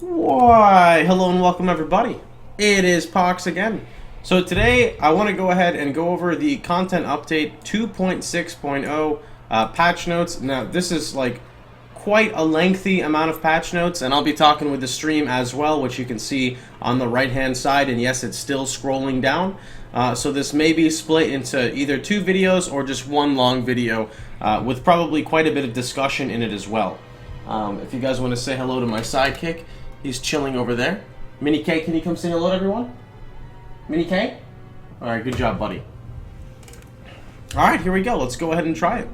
Why, hello and welcome everybody. It is Pox again. So today I want to go ahead and go over the content update 2.6.0 patch notes. Now this is like quite a lengthy amount of patch notes, and I'll be talking with the stream as well, which you can see on the right hand side, and yes, it's still scrolling down. So this may be split into either two videos or just one long video with probably quite a bit of discussion in it as well. If you guys want to say hello to my sidekick, he's chilling over there. Mini K, can you come say hello to everyone? Mini K? Alright, good job, buddy. Alright, here we go. Let's go ahead and try it.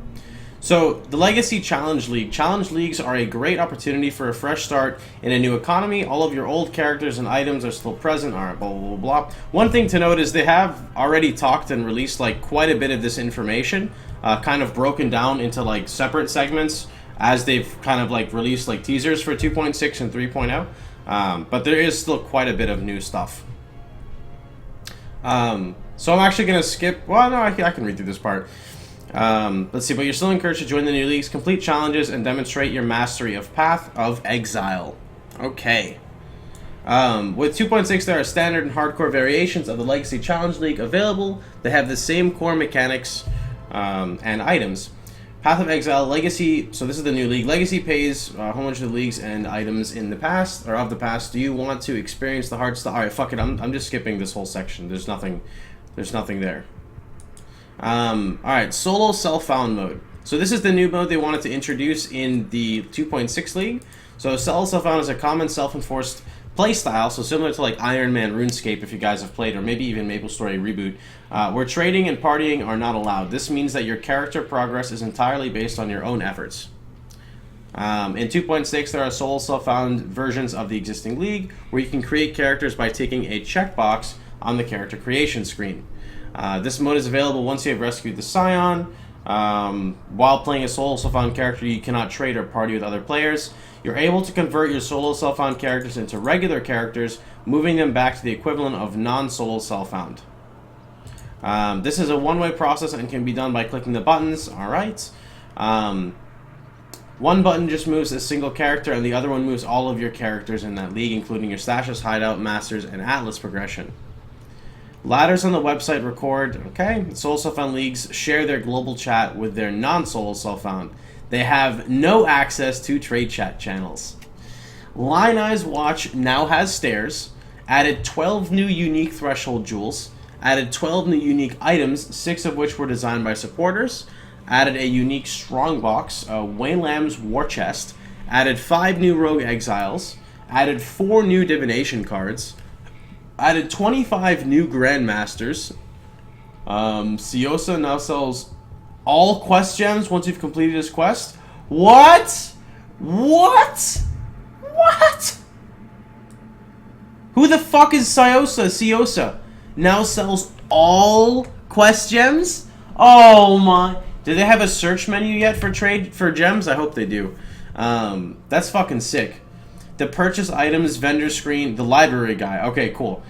So, the Legacy Challenge League. Challenge Leagues are a great opportunity for a fresh start in a new economy. All of your old characters and items are still present. Alright, blah, blah, blah, blah. One thing to note is they have already talked and released like quite a bit of this information, kind of broken down into like separate segments, as they've kind of like released like teasers for 2.6 and 3.0, but there is still quite a bit of new stuff. So I'm actually going to skip, well no, I can read through this part. Let's see, but you're still encouraged to join the new leagues, complete challenges, and demonstrate your mastery of Path of Exile. Okay. With 2.6 there are standard and hardcore variations of the Legacy Challenge League available. They have the same core mechanics and items. Path of Exile Legacy, so this is the new league. Legacy pays a whole bunch of the leagues and items in the past, or of the past. Do you want to experience the hard stuff? Alright, fuck it, I'm just skipping this whole section. There's nothing there. Alright, solo self-found mode. So this is the new mode they wanted to introduce in the 2.6 league. So solo self-found is a common self-enforced playstyle, so similar to like Iron Man RuneScape if you guys have played, or maybe even MapleStory Reboot, where trading and partying are not allowed. This means that your character progress is entirely based on your own efforts. In 2.6 there are solo self-found versions of the existing league where you can create characters by ticking a checkbox on the character creation screen. This mode is available once you have rescued the Scion. While playing a solo self-found character, you cannot trade or party with other players. You're able to convert your solo self-found characters into regular characters, moving them back to the equivalent of non-solo self-found. This is a one-way process and can be done by clicking the buttons. Alright. One button just moves a single character, and the other one moves all of your characters in that league, including your stashes, hideout, masters, and atlas progression. Ladders on the website record, okay, solo self-found leagues share their global chat with their non-solo self-found. They have no access to trade chat channels. Line Eyes Watch now has stairs, added 12 new unique threshold jewels, added 12 new unique items, 6 of which were designed by supporters, added a unique strongbox, Wayne Lamb's war chest, added 5 new rogue exiles, added 4 new divination cards, added 25 new grandmasters. Siosa now sells all quest gems once you've completed his quest. What? What? What? Who the fuck is Siosa? Siosa now sells all quest gems? Oh my. Do they have a search menu yet for trade for gems? I hope they do. That's fucking sick. The purchase items vendor screen, the library guy. Okay, cool.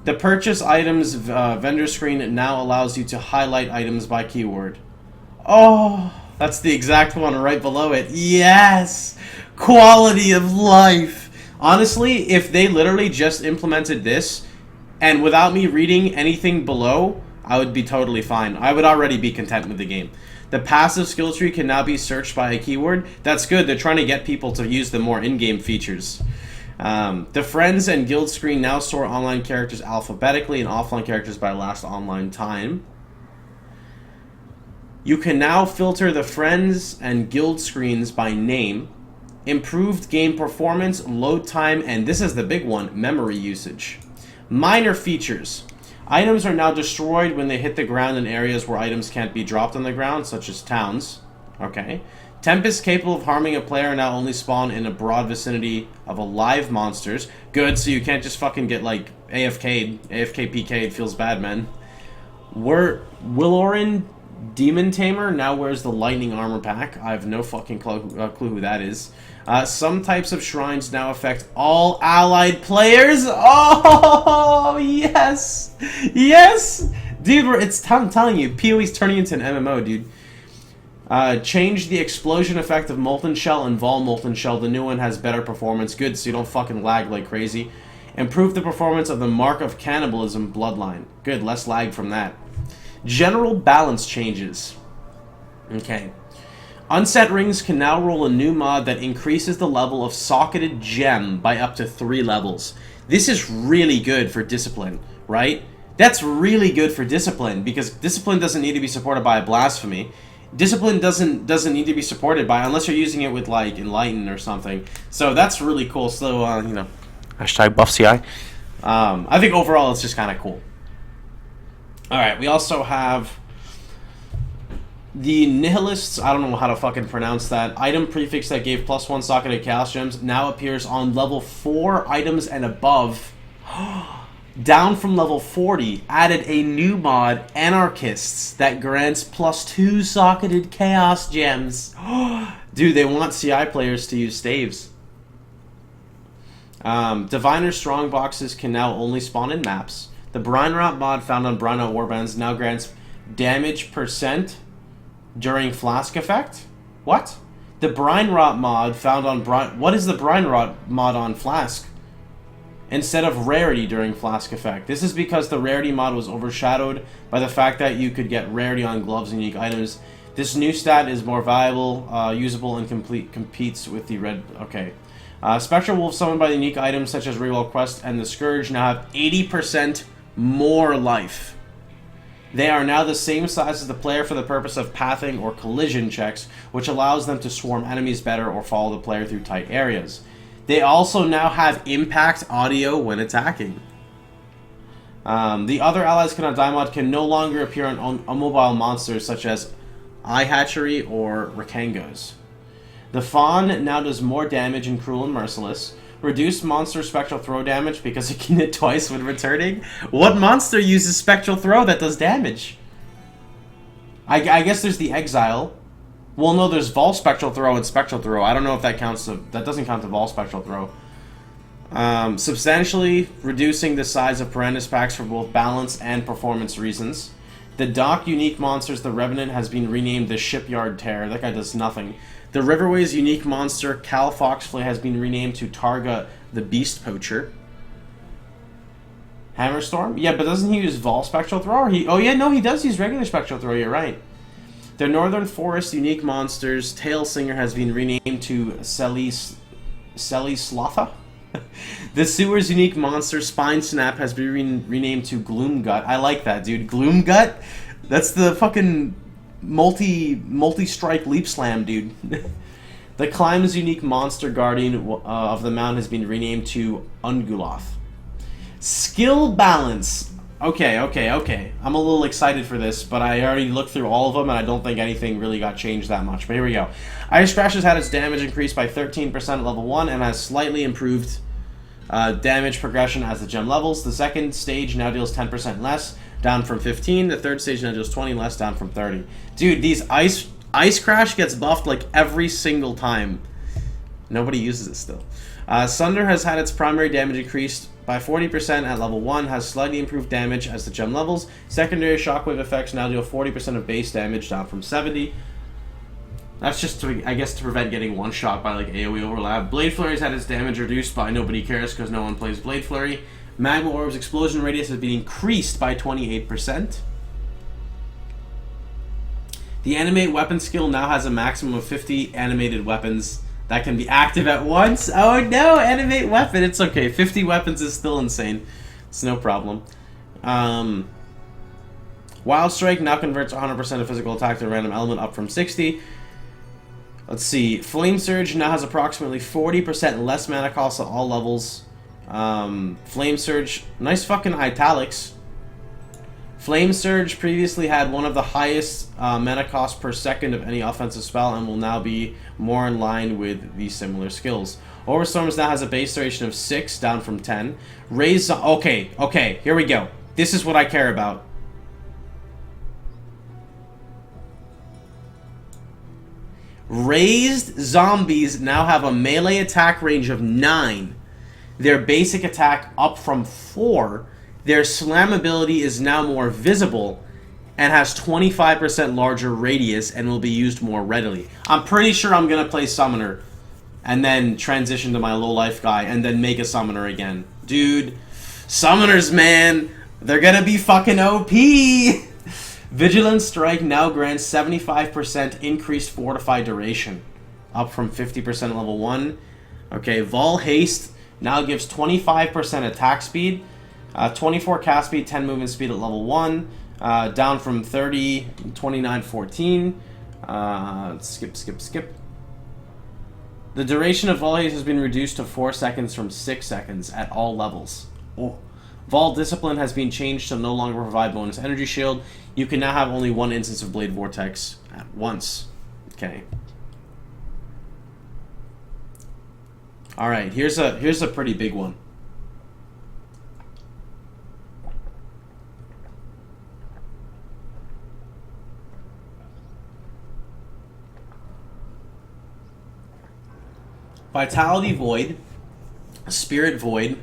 The purchase items vendor screen now allows you to highlight items by keyword. Oh, that's the exact one right below it. Yes! Quality of life. Honestly, if they literally just implemented this, and without me reading anything below, I would be totally fine. I would already be content with the game. The passive skill tree can now be searched by a keyword. That's good. They're trying to get people to use the more in-game features. The friends and guild screen now store online characters alphabetically and offline characters by last online time. You can now filter the friends and guild screens by name. Improved game performance, load time, and this is the big one, memory usage. Minor features. Items are now destroyed when they hit the ground in areas where items can't be dropped on the ground, such as towns. Okay. Tempests capable of harming a player now only spawn in a broad vicinity of alive monsters. Good, so you can't just fucking get, like, AFK'd. AFK PK'd feels bad, man. Willorin Demon Tamer now wears the lightning armor pack. I have no fucking clue who that is. Some types of shrines now affect all allied players. Oh, yes! Yes! Dude, I'm telling you, PoE's turning into an MMO, dude. Change the explosion effect of Molten Shell and Vol Molten Shell. The new one has better performance. Good, so you don't fucking lag like crazy. Improve the performance of the Mark of Cannibalism Bloodline. Good, less lag from that. General balance changes. Okay. Unset rings can now roll a new mod that increases the level of socketed gem by up to 3 levels. This is really good for discipline, right? That's really good for discipline, because discipline doesn't need to be supported by a blasphemy. Discipline doesn't need to be supported by, unless you're using it with like Enlighten or something. So that's really cool. So you know, hashtag buff CI. I think overall it's just kind of cool. All right, we also have the Nihilists. I don't know how to fucking pronounce that. Item prefix that gave +1 socketed Chaos Gems now appears on level 4 items and above. Down from level 40, added a new mod, Anarchists, that grants +2 socketed Chaos Gems. Dude, they want CI players to use staves. Diviner Strong Boxes can now only spawn in maps. The Brine Rot mod found on Brine Rot Warbands now grants damage % during Flask effect? What? The Brine Rot mod found on Brine... What is the Brine Rot mod on Flask? Instead of rarity during Flask effect. This is because the rarity mod was overshadowed by the fact that you could get rarity on gloves and unique items. This new stat is more valuable, usable, and competes with the red... Okay. Spectral Wolves summoned by unique items such as Rewell Quest and the Scourge now have 80% more life. They are now the same size as the player for the purpose of pathing or collision checks, which allows them to swarm enemies better or follow the player through tight areas. They also now have impact audio when attacking. The other allies cannot die mod can no longer appear on immobile monsters such as Eye Hatchery or Rakangos. The Fawn now does more damage in Cruel and Merciless. Reduced monster spectral throw damage because it can hit twice when returning. What monster uses spectral throw that does damage? I guess there's the Exile. Well, no, there's Vol Spectral Throw and Spectral Throw. I don't know if that counts. That doesn't count the Vol Spectral Throw. Substantially reducing the size of Perandus packs for both balance and performance reasons. The Dock unique monsters, the Revenant, has been renamed the Shipyard Terror. That guy does nothing. The Riverways unique monster, Cal Foxflay, has been renamed to Targa the Beast Poacher. Hammerstorm? Yeah, but doesn't he use Vol Spectral Throw? Or oh yeah, no, he does use regular Spectral Throw, you're right. The Northern Forest unique monsters, Tail Singer, has been renamed to Selly Slotha. The Sewers unique monster, Spine Snap, has been renamed to Gloomgut. I like that, dude. Gloomgut? That's the fucking multi-strike leap slam, dude. The Climb's unique monster, Guardian of the Mound, has been renamed to Ungulath. Skill balance. Okay. I'm a little excited for this, but I already looked through all of them, and I don't think anything really got changed that much. But here we go. Ice Crash has had its damage increased by 13% at level 1, and has slightly improved damage progression as the gem levels. The second stage now deals 10% less, down from 15. The third stage now deals 20 less, down from 30. Dude, these Ice Crash gets buffed like every single time. Nobody uses it still. Sunder has had its primary damage increased by 40% at level 1, has slightly improved damage as the gem levels. Secondary shockwave effects now deal 40% of base damage, down from 70. That's just, I guess, to prevent getting one-shot by like AoE overlap. Blade Flurry's had its damage reduced by nobody cares because no one plays Blade Flurry. Magma Orb's explosion radius has been increased by 28%. The animate weapon skill now has a maximum of 50 animated weapons that can be active at once. Oh no, animate weapon. It's okay. 50 weapons is still insane. It's no problem. Wild Strike now converts 100% of physical attack to a random element, up from 60. Let's see. Flame Surge now has approximately 40% less mana cost at all levels. Flame Surge, nice fucking italics. Flame Surge previously had one of the highest mana cost per second of any offensive spell, and will now be more in line with these similar skills. Overstorms now has a base duration of 6, down from 10. Okay, here we go. This is what I care about. Raised zombies now have a melee attack range of 9. Their basic attack up from 4. Their slam ability is now more visible, and has 25% larger radius and will be used more readily. I'm pretty sure I'm going to play Summoner and then transition to my low life guy and then make a Summoner again. Dude, Summoners, man, they're going to be fucking OP! Vigilant Strike now grants 75% increased fortified duration, up from 50% at level 1. Okay, Vol Haste now gives 25% attack speed, 24 cast speed, 10 movement speed at level 1, down from 30, 29, 14. Skip. The duration of Vol Haste has been reduced to 4 seconds from 6 seconds at all levels. Oh. Vol Discipline has been changed to no longer provide bonus energy shield. You can now have only one instance of Blade Vortex at once. Okay. Alright, here's a pretty big one. Vitality Void, Spirit Void.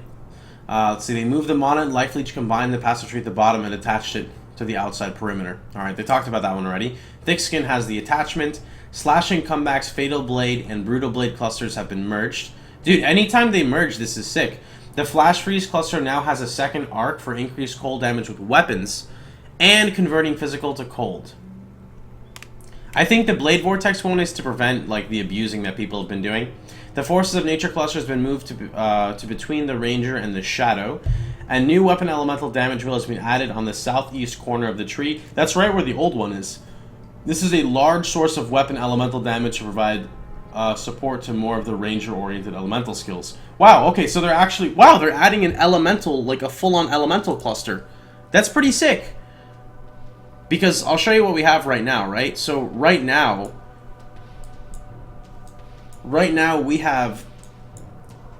Let's see, they moved the Mana and Life Leech, combined the passive tree at the bottom, and attached it to the outside perimeter. Alright, they talked about that one already. Thick Skin has the attachment. Slashing Comebacks, Fatal Blade, and Brutal Blade clusters have been merged. Dude, anytime they merge, this is sick. The Flash Freeze cluster now has a second arc for increased cold damage with weapons, and converting physical to cold. I think the Blade Vortex one is to prevent like the abusing that people have been doing. The Forces of Nature cluster has been moved to between the Ranger and the Shadow. A new weapon elemental damage wheel has been added on the southeast corner of the tree. That's right where the old one is. This is a large source of weapon elemental damage to provide support to more of the Ranger-oriented elemental skills. Wow, okay, so they're actually... Wow, they're adding an elemental, like a full-on elemental cluster. That's pretty sick. Because I'll show you what we have right now, right? So right now we have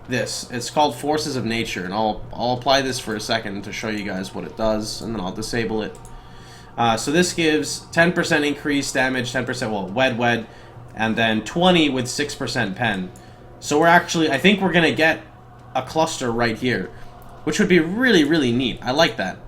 this. It's called Forces of Nature, and I'll apply this for a second to show you guys what it does, and then I'll disable it. So this gives 10% increased damage, 10%, well, wed, and then 20 with 6% pen. So we're actually, I think we're going to get a cluster right here, which would be really, really neat. I like that.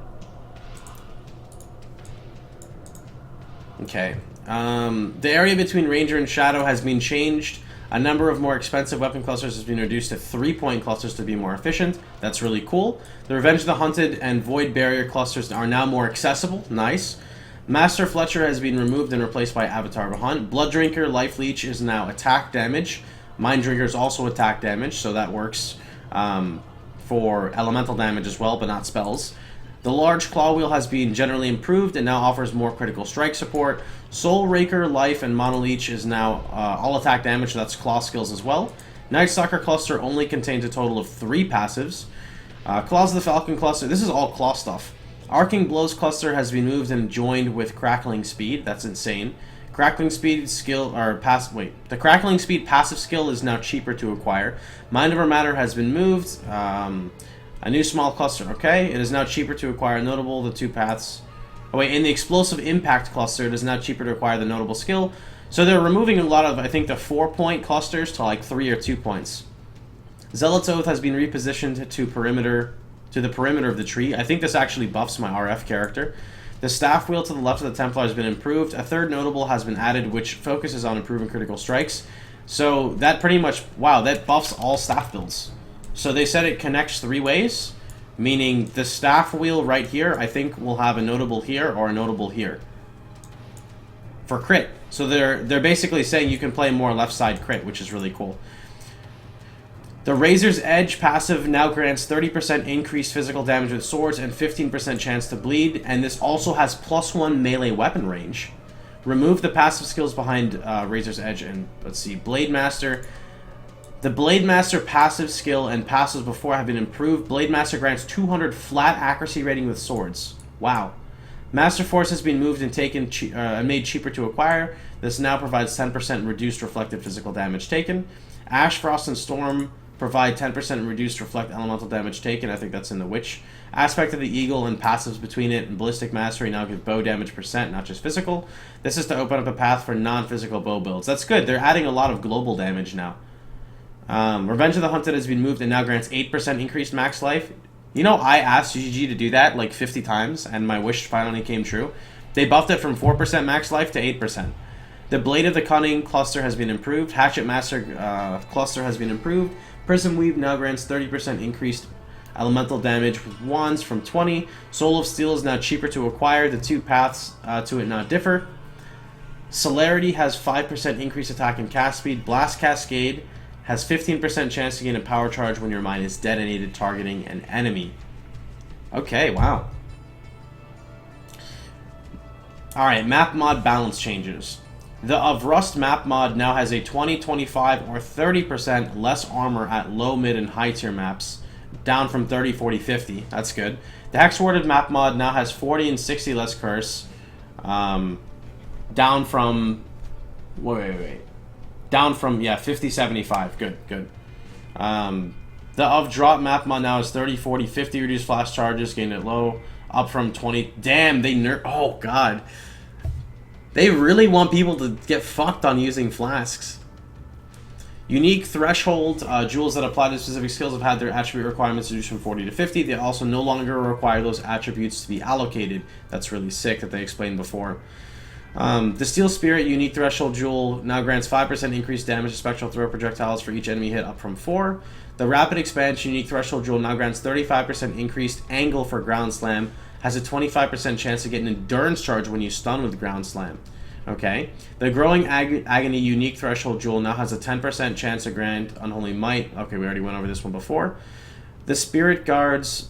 Okay. The area between Ranger and Shadow has been changed. A number of more expensive weapon clusters has been reduced to 3-point clusters to be more efficient. That's really cool. The Revenge of the Hunted and Void Barrier clusters are now more accessible. Nice. Master Fletcher has been removed and replaced by Avatar of a Hunt. Blood Drinker, Life Leech is now attack damage. Mind Drinker is also attack damage, so that works for elemental damage as well, but not spells. The large claw wheel has been generally improved and now offers more critical strike support. Soul Raker, Life, and Mono Leech is now all attack damage, so that's claw skills as well. Night Stalker cluster only contains a total of 3 passives. Claws of the Falcon cluster, this is all claw stuff. Arcing Blows cluster has been moved and joined with Crackling Speed, that's insane. Crackling Speed skill, or the Crackling Speed passive skill is now cheaper to acquire. Mind Over Matter has been moved. A new small cluster, okay. It is now cheaper to acquire notable, the 2 paths. Oh wait, in the Explosive Impact cluster, it is now cheaper to acquire the notable skill. So they're removing a lot of, I think, the 4-point clusters to like 3 or 2 points. Zealot's Oath has been repositioned to the perimeter of the tree. I think this actually buffs my RF character. The Staff Wheel to the left of the Templar has been improved. A third notable has been added, which focuses on improving critical strikes. So that pretty much, wow, that buffs all staff builds. So they said it connects 3 ways, meaning the Staff Wheel right here, I think will have a notable here or a notable here for crit. So they're basically saying you can play more left side crit, which is really cool. The Razor's Edge passive now grants 30% increased physical damage with swords and 15% chance to bleed, and this also has +1 melee weapon range. Remove the passive skills behind Razor's Edge and, let's see, Blade Master. The Blade Master passive skill and passives before have been improved. Blade Master grants 200 flat accuracy rating with swords. Wow. Master Force has been moved and made cheaper to acquire. This now provides 10% reduced reflected physical damage taken. Ash, Frost, and Storm provide 10% reduced reflect elemental damage taken. I think that's in the Witch. Aspect of the Eagle and passives between it and Ballistic Mastery now give bow damage %, not just physical. This is to open up a path for non-physical bow builds. That's good. They're adding a lot of global damage now. Revenge of the Hunted has been moved and now grants 8% increased max life. You know, I asked GGG to do that like 50 times, and my wish finally came true. They buffed it from 4% max life to 8%. The Blade of the Cunning cluster has been improved. Hatchet Master cluster has been improved. Prism Weave now grants 30% increased elemental damage with wands from 20. Soul of Steel is now cheaper to acquire. The two paths to it now differ. Celerity has 5% increased attack and cast speed. Blast Cascade has 15% chance to gain a power charge when your mine is detonated targeting an enemy. Okay, wow. Alright, map mod balance changes. The Of Rust map mod now has a 20, 25, or 30% less armor at low, mid, and high tier maps, down from 30, 40, 50. That's good. The Hexwarded map mod now has 40 and 60 less curse, down from... Wait. Down from, yeah, 50, 75. Good. The Of Drop map mod now is 30, 40, 50 reduced flash charges, gain it low, up from 20. Damn, they oh god. They really want people to get fucked on using flasks. Unique threshold jewels that apply to specific skills have had their attribute requirements reduced from 40 to 50. They also no longer require those attributes to be allocated. That's really sick that they explained before. The Steel Spirit unique threshold jewel now grants 5% increased damage to spectral throw projectiles for each enemy hit, up from 4. The Rapid Expansion unique threshold jewel now grants 35% increased angle for ground slam. Has a 25% chance to get an endurance charge when you stun with ground slam. Okay. The Growing Agony unique threshold jewel now has a 10% chance to grant Unholy Might. Okay, we already went over this one before. The Spirit Guards...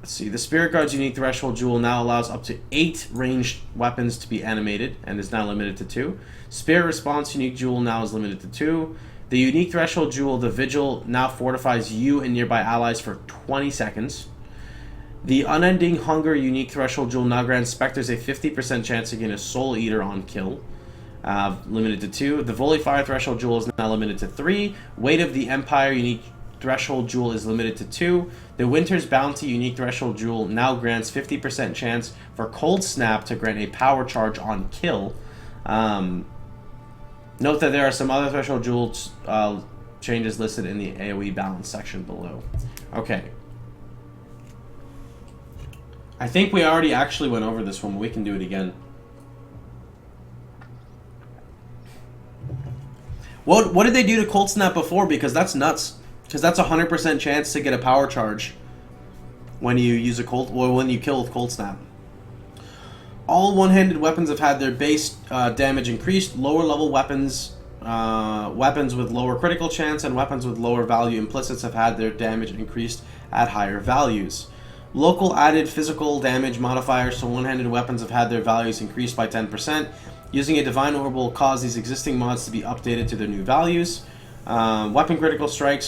Let's see. The Spirit Guards unique threshold jewel now allows up to 8 ranged weapons to be animated and is now limited to 2. Spirit Response unique jewel now is limited to 2. The unique threshold jewel, the Vigil, now fortifies you and nearby allies for 20 seconds. The Unending Hunger unique threshold jewel now grants Spectres a 50% chance to gain a Soul Eater on kill, limited to 2. The Volifier threshold jewel is now limited to 3. Weight of the Empire unique threshold jewel is limited to 2. The Winter's Bounty unique threshold jewel now grants 50% chance for Cold Snap to grant a power charge on kill. Note that there are some other threshold jewels changes listed in the AoE balance section below. Okay. I think we already actually went over this one, but we can do it again. What did they do to Cold Snap before? Because that's nuts. Because that's a 100% chance to get a power charge when you use when you kill with Cold Snap. All one-handed weapons have had their base damage increased. Lower level weapons, weapons with lower critical chance, and weapons with lower value implicits have had their damage increased at higher values. Local added physical damage modifiers to one-handed weapons have had their values increased by 10%. Using a Divine Orb will cause these existing mods to be updated to their new values. Weapon critical strike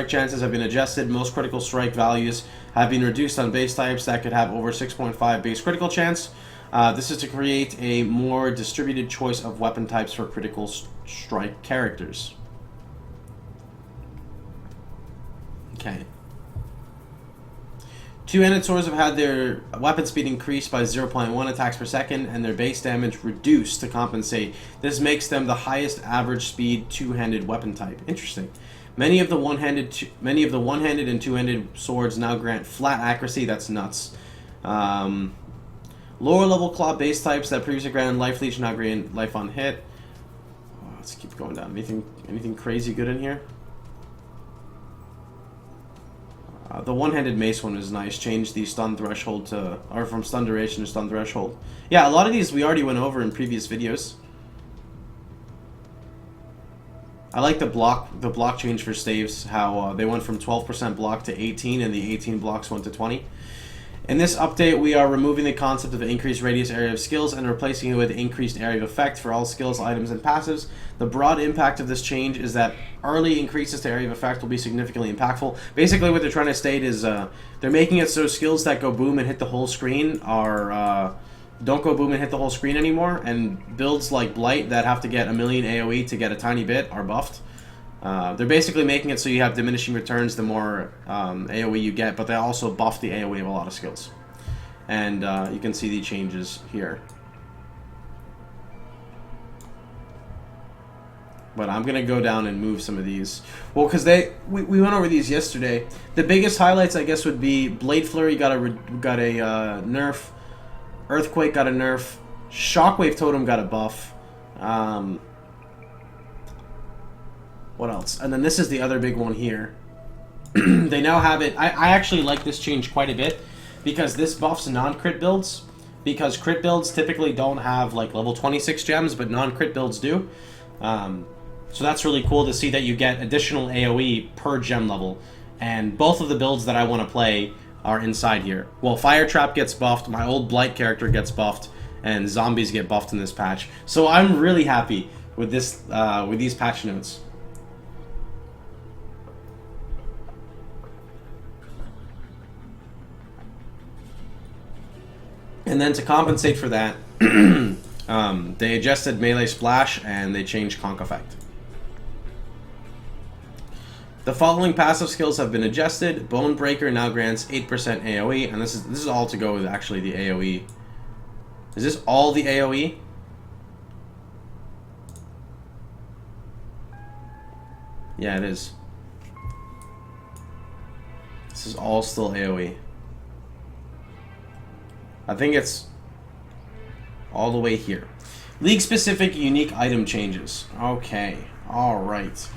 chances have been adjusted. Most critical strike values have been reduced on base types that could have over 6.5 base critical chance. This is to create a more distributed choice of weapon types for critical strike characters. Okay. Two-handed swords have had their weapon speed increased by 0.1 attacks per second and their base damage reduced to compensate. This makes them the highest average speed two-handed weapon type. Interesting. Many of the one-handed and two-handed swords now grant flat accuracy. That's nuts. Lower level claw base types that previously granted life leech now grant life on hit. Oh, let's keep going down. Anything crazy good in here? The one-handed mace one is nice. Change the stun threshold to, or from stun duration to stun threshold. Yeah, a lot of these we already went over in previous videos. I like the block change for staves. How they went from 12% block to 18, and the 18 blocks went to 20. In this update, we are removing the concept of increased radius area of skills and replacing it with increased area of effect for all skills, items, and passives. The broad impact of this change is that early increases to area of effect will be significantly impactful. Basically, what they're trying to state is they're making it so skills that go boom and hit the whole screen are don't go boom and hit the whole screen anymore, and builds like Blight that have to get a million AoE to get a tiny bit are buffed. They're basically making it so you have diminishing returns the more AoE you get, but they also buff the AoE of a lot of skills. And you can see the changes here. But I'm going to go down and move some of these. Well, because we went over these yesterday. The biggest highlights, I guess, would be Blade Flurry got a nerf Earthquake got a nerf. Shockwave Totem got a buff. What else? And then this is the other big one here. They now have it. I actually like this change quite a bit because this buffs non-crit builds. Because crit builds typically don't have like level 26 gems, but non-crit builds do. So that's really cool to see that you get additional AoE per gem level. And both of the builds that I want to play are inside here. Well, Fire Trap gets buffed, my old Blight character gets buffed, and zombies get buffed in this patch. So I'm really happy with this, with these patch notes. And then to compensate for that, they adjusted Melee Splash and they changed Conk Effect. The following passive skills have been adjusted. Bone Breaker now grants 8% AoE, and this is all to go with actually the AoE. Is this all the AoE? Yeah, it is. This is all still AoE. I think it's all the way here. League-specific unique item changes. Okay, alright.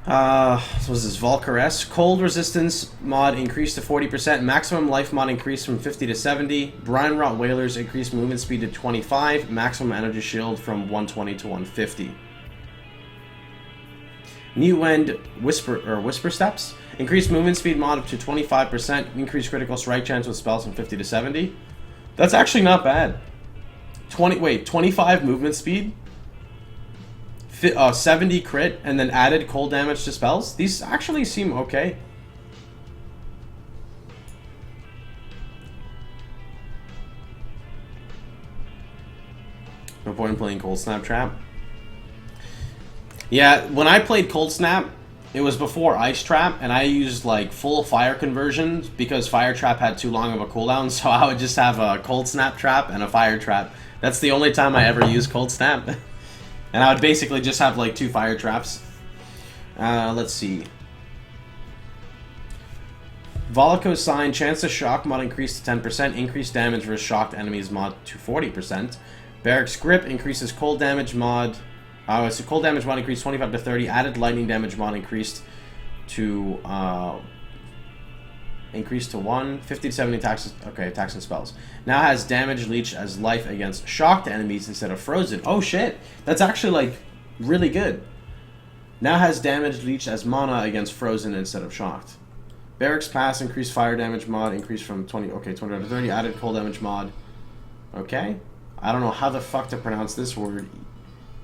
So this is Valkyr-S. Cold resistance mod increased to 40%. Maximum life mod increased from 50 to 70. Brine Rot Whalers increased movement speed to 25. Maximum energy shield from 120 to 150. New End Whisper Steps. Increased movement speed mod up to 25%. Increased critical strike chance with spells from 50 to 70. That's actually not bad. 25 movement speed. 70 crit, and then added cold damage to spells. These actually seem okay. No point in playing Cold Snap Trap. Yeah, when I played Cold Snap, it was before Ice Trap, and I used like full fire conversion because Fire Trap had too long of a cooldown, so I would just have a Cold Snap Trap and a Fire Trap. That's the only time I ever used Cold Snap. And I would basically just have like 2 fire traps. Let's see. Volico's Sign, chance to shock mod increased to 10%. Increased damage versus shocked enemies mod to 40%. Barrack's Grip increases cold damage mod. So cold damage mod increased 25 to 30. Added lightning damage mod increased to 1. 50 to 70 attacks. Okay, attacks and spells. Now has damage leech as life against shocked enemies instead of frozen. Oh shit, that's actually like really good. Now has damage leech as mana against frozen instead of shocked. Barrack's Pass increased fire damage mod increased from 20. Okay, 20 to 30. Added cold damage mod. Okay, I don't know how the fuck to pronounce this word.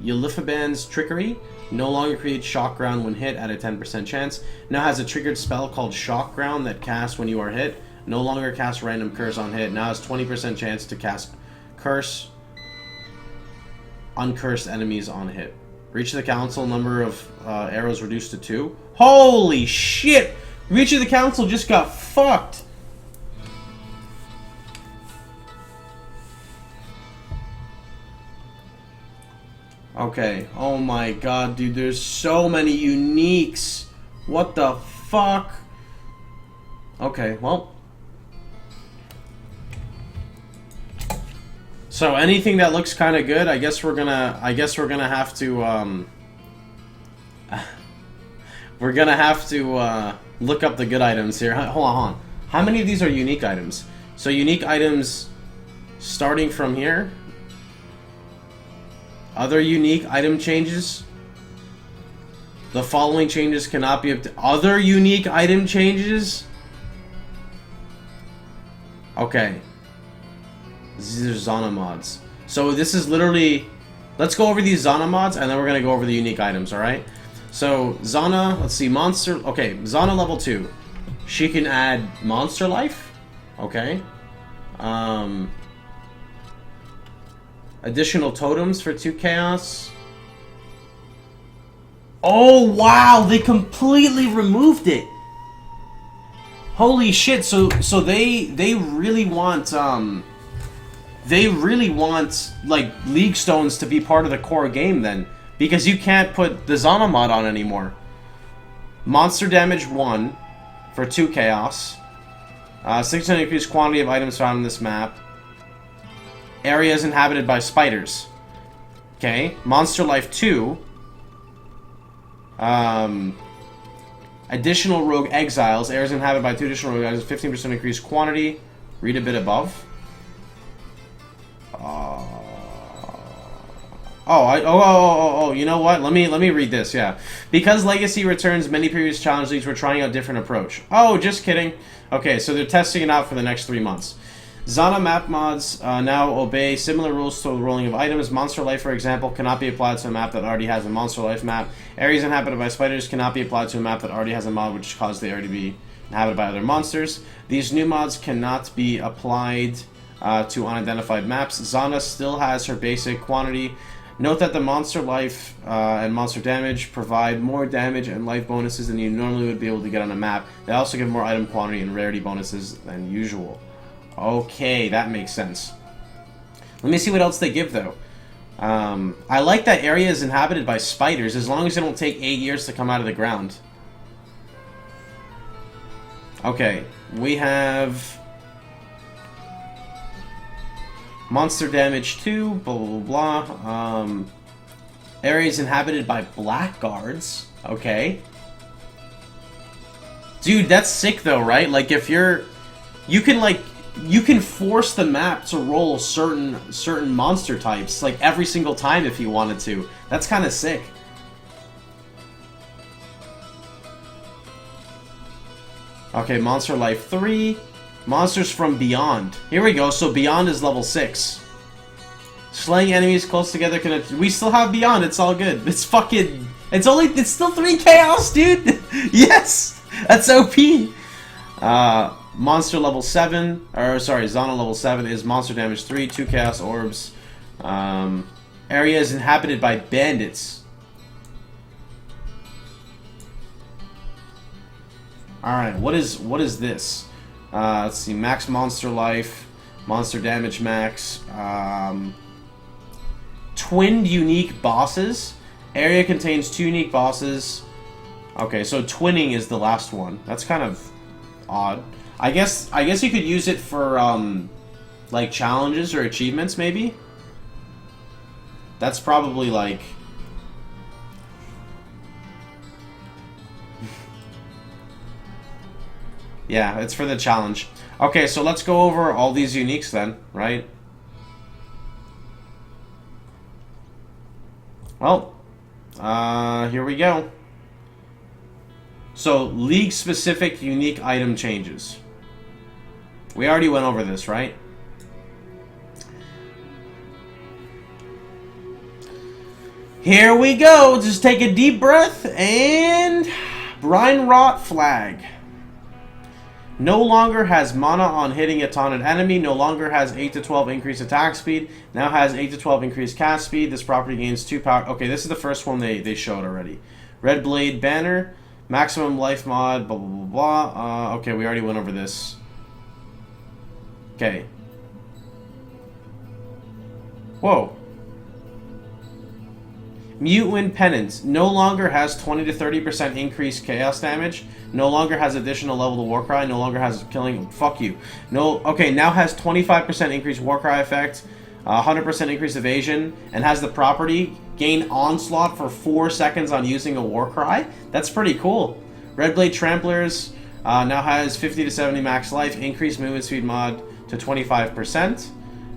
Euliphaban's Trickery no longer creates shock ground when hit at a 10% chance. Now has a triggered spell called Shock Ground that casts when you are hit. No longer casts random curse on hit. Now has 20% chance to cast curse uncursed enemies on hit. Reach of the Council, number of arrows reduced to 2. Holy shit! Reach of the Council just got fucked! Okay, oh my god, dude, there's so many uniques. What the fuck? Okay, well. So anything that looks kind of good, I guess we're gonna have to we're gonna have to look up the good items here. Hold on. How many of these are unique items? So unique items starting from here. Other unique item changes. The following changes cannot be other unique item changes. Okay. These are Zana mods. So this is literally. Let's go over these Zana mods and then we're gonna go over the unique items. All right. So Zana. Let's see. Monster. Okay. Zana level 2. She can add monster life. Okay. Additional totems for 2 chaos. Oh wow, they completely removed it. Holy shit! So they really want like League Stones to be part of the core game then, because you can't put the Zana mod on anymore. Monster damage 1 for 2 chaos. 6% increased quantity of items found in this map. Area is inhabited by spiders. Okay. Monster Life 2. Additional rogue exiles. Areas inhabited by 2 additional rogue exiles. 15% increased quantity. Read a bit above. You know what? Let me read this. Yeah, because Legacy returns many previous challenge leagues, we're trying a different approach. Oh, just kidding. Okay, so they're testing it out for the next 3 months. Zana map mods now obey similar rules to the rolling of items. Monster Life, for example, cannot be applied to a map that already has a Monster Life map. Areas inhabited by spiders cannot be applied to a map that already has a mod which caused the area to be inhabited by other monsters. These new mods cannot be applied to unidentified maps. Zana still has her basic quantity. Note that the Monster Life and Monster Damage provide more damage and life bonuses than you normally would be able to get on a map. They also give more item quantity and rarity bonuses than usual. Okay, that makes sense. Let me see what else they give, though. I like that area is inhabited by spiders, as long as they don't take 8 years to come out of the ground. Okay, we have Monster Damage 2, blah, blah, blah. Areas inhabited by blackguards. Okay. Dude, that's sick, though, right? Like, if you're... You can force the map to roll certain monster types, like, every single time if you wanted to. That's kind of sick. Okay, Monster Life 3. Monsters from Beyond. Here we go, so Beyond is level 6. Slaying enemies close together can... We still have Beyond, it's all good. It's fucking... It's still 3 chaos, dude! Yes! That's OP! Monster level 7, or sorry, Zana level 7 is Monster Damage 3, 2 Chaos Orbs. Area is inhabited by bandits. Alright, what is this? Let's see, Max Monster Life, Monster Damage Max, Twinned Unique Bosses. Area contains 2 unique bosses. Okay, so twinning is the last one. That's kind of odd. I guess you could use it for like challenges or achievements, maybe. That's probably like... Yeah, it's for the challenge. Okay, so let's go over all these uniques then, right? Well, here we go. So, league-specific unique item changes. We already went over this, right? Here we go. Just take a deep breath and... Brine Rot Flag. No longer has mana on hitting a taunted enemy. No longer has 8 to 12 increased attack speed. Now has 8 to 12 increased cast speed. This property gains 2 power... Okay, this is the first one they showed already. Red Blade Banner. Maximum life mod, blah, blah, blah, blah. Okay, we already went over this. Okay. Whoa. Mute Wind Penance. No longer has 20 to 30% increased chaos damage. No longer has additional level to Warcry. No longer has killing... Fuck you. No... Okay, now has 25% increased Warcry effect. 100% increased evasion. And has the property... Gain Onslaught for 4 seconds on using a Warcry. That's pretty cool. Red Blade Tramplers now has 50 to 70 max life. Increased movement speed mod to 25%.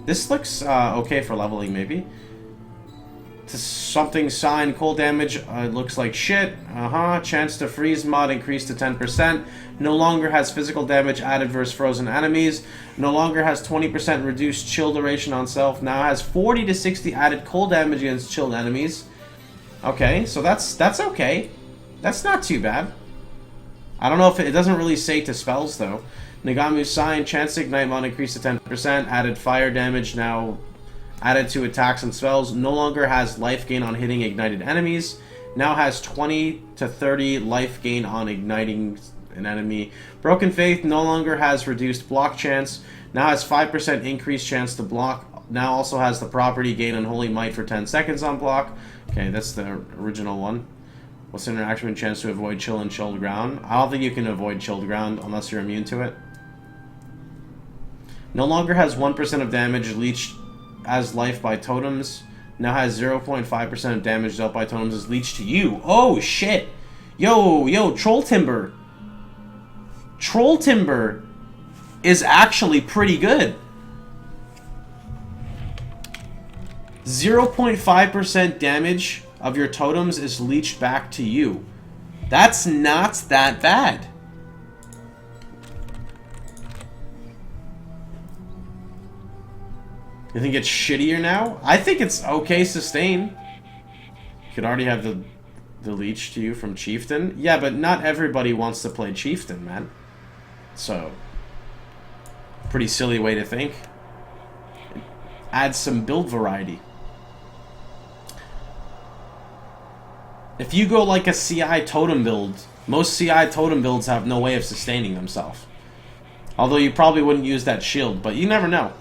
This looks okay for leveling, maybe. To something sign cold damage looks like shit. Chance to freeze mod increased to 10%. No longer has physical damage added versus frozen enemies. No longer has 20% reduced chill duration on self. Now has 40 to 60 added cold damage against chilled enemies. Okay, so that's okay. That's not too bad. I don't know if it doesn't really say to spells though. Nagamu's sign chance to ignite mod increased to 10%. Added fire damage now. Added to attacks and spells. No longer has life gain on hitting ignited enemies. Now has 20 to 30 life gain on igniting an enemy. Broken Faith no longer has reduced block chance. Now has 5% increased chance to block. Now also has the property gain Unholy Might for 10 seconds on block. Okay, that's the original one. What's an interaction with chance to avoid chill and chilled ground? I don't think you can avoid chilled ground unless you're immune to it. No longer has 1% of damage leached as life by totems. Now has 0.5% of damage dealt by totems is leached to you. Oh, shit. Yo, Troll Timber. Troll Timber is actually pretty good. 0.5% damage of your totems is leached back to you. That's not that bad. You think it's shittier now? I think it's okay sustain. You could already have the leech to you from Chieftain. Yeah, but not everybody wants to play Chieftain, man. So, pretty silly way to think. Add some build variety. If you go like a CI totem build, most CI totem builds have no way of sustaining themselves. Although you probably wouldn't use that shield, but you never know.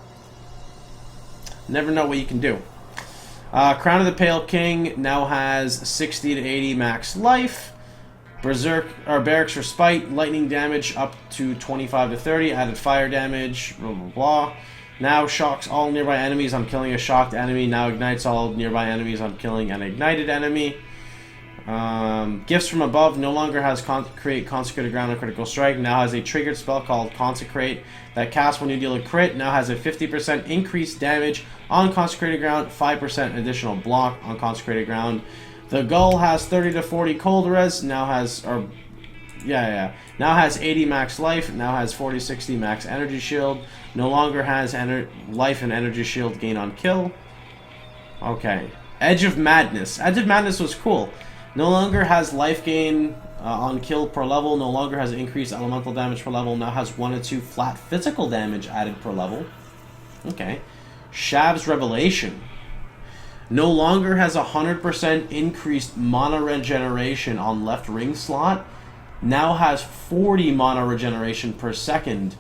Never know what you can do. Crown of the Pale King now has 60 to 80 max life. Berserk or Barracks Respite, lightning damage up to 25 to 30, added fire damage, blah blah blah. Now shocks all nearby enemies on killing a shocked enemy. Now ignites all nearby enemies on killing an ignited enemy. Gifts from Above no longer has create Consecrated Ground on critical strike. Now has a triggered spell called Consecrate that casts when you deal a crit. Now has a 50% increased damage on Consecrated Ground, 5% additional block on Consecrated Ground. The Gull has 30 to 40 cold res. Now has now has 80 max life. Now has 40-60 max energy shield. No longer has life and energy shield gain on kill. Okay. Edge of Madness. Edge of Madness was cool. No longer has life gain on kill per level. No longer has increased elemental damage per level. Now has 1 to 2 flat physical damage added per level. Okay. Shav's Revelation. No longer has 100% increased mana regeneration on left ring slot. Now has 40 mana regeneration per second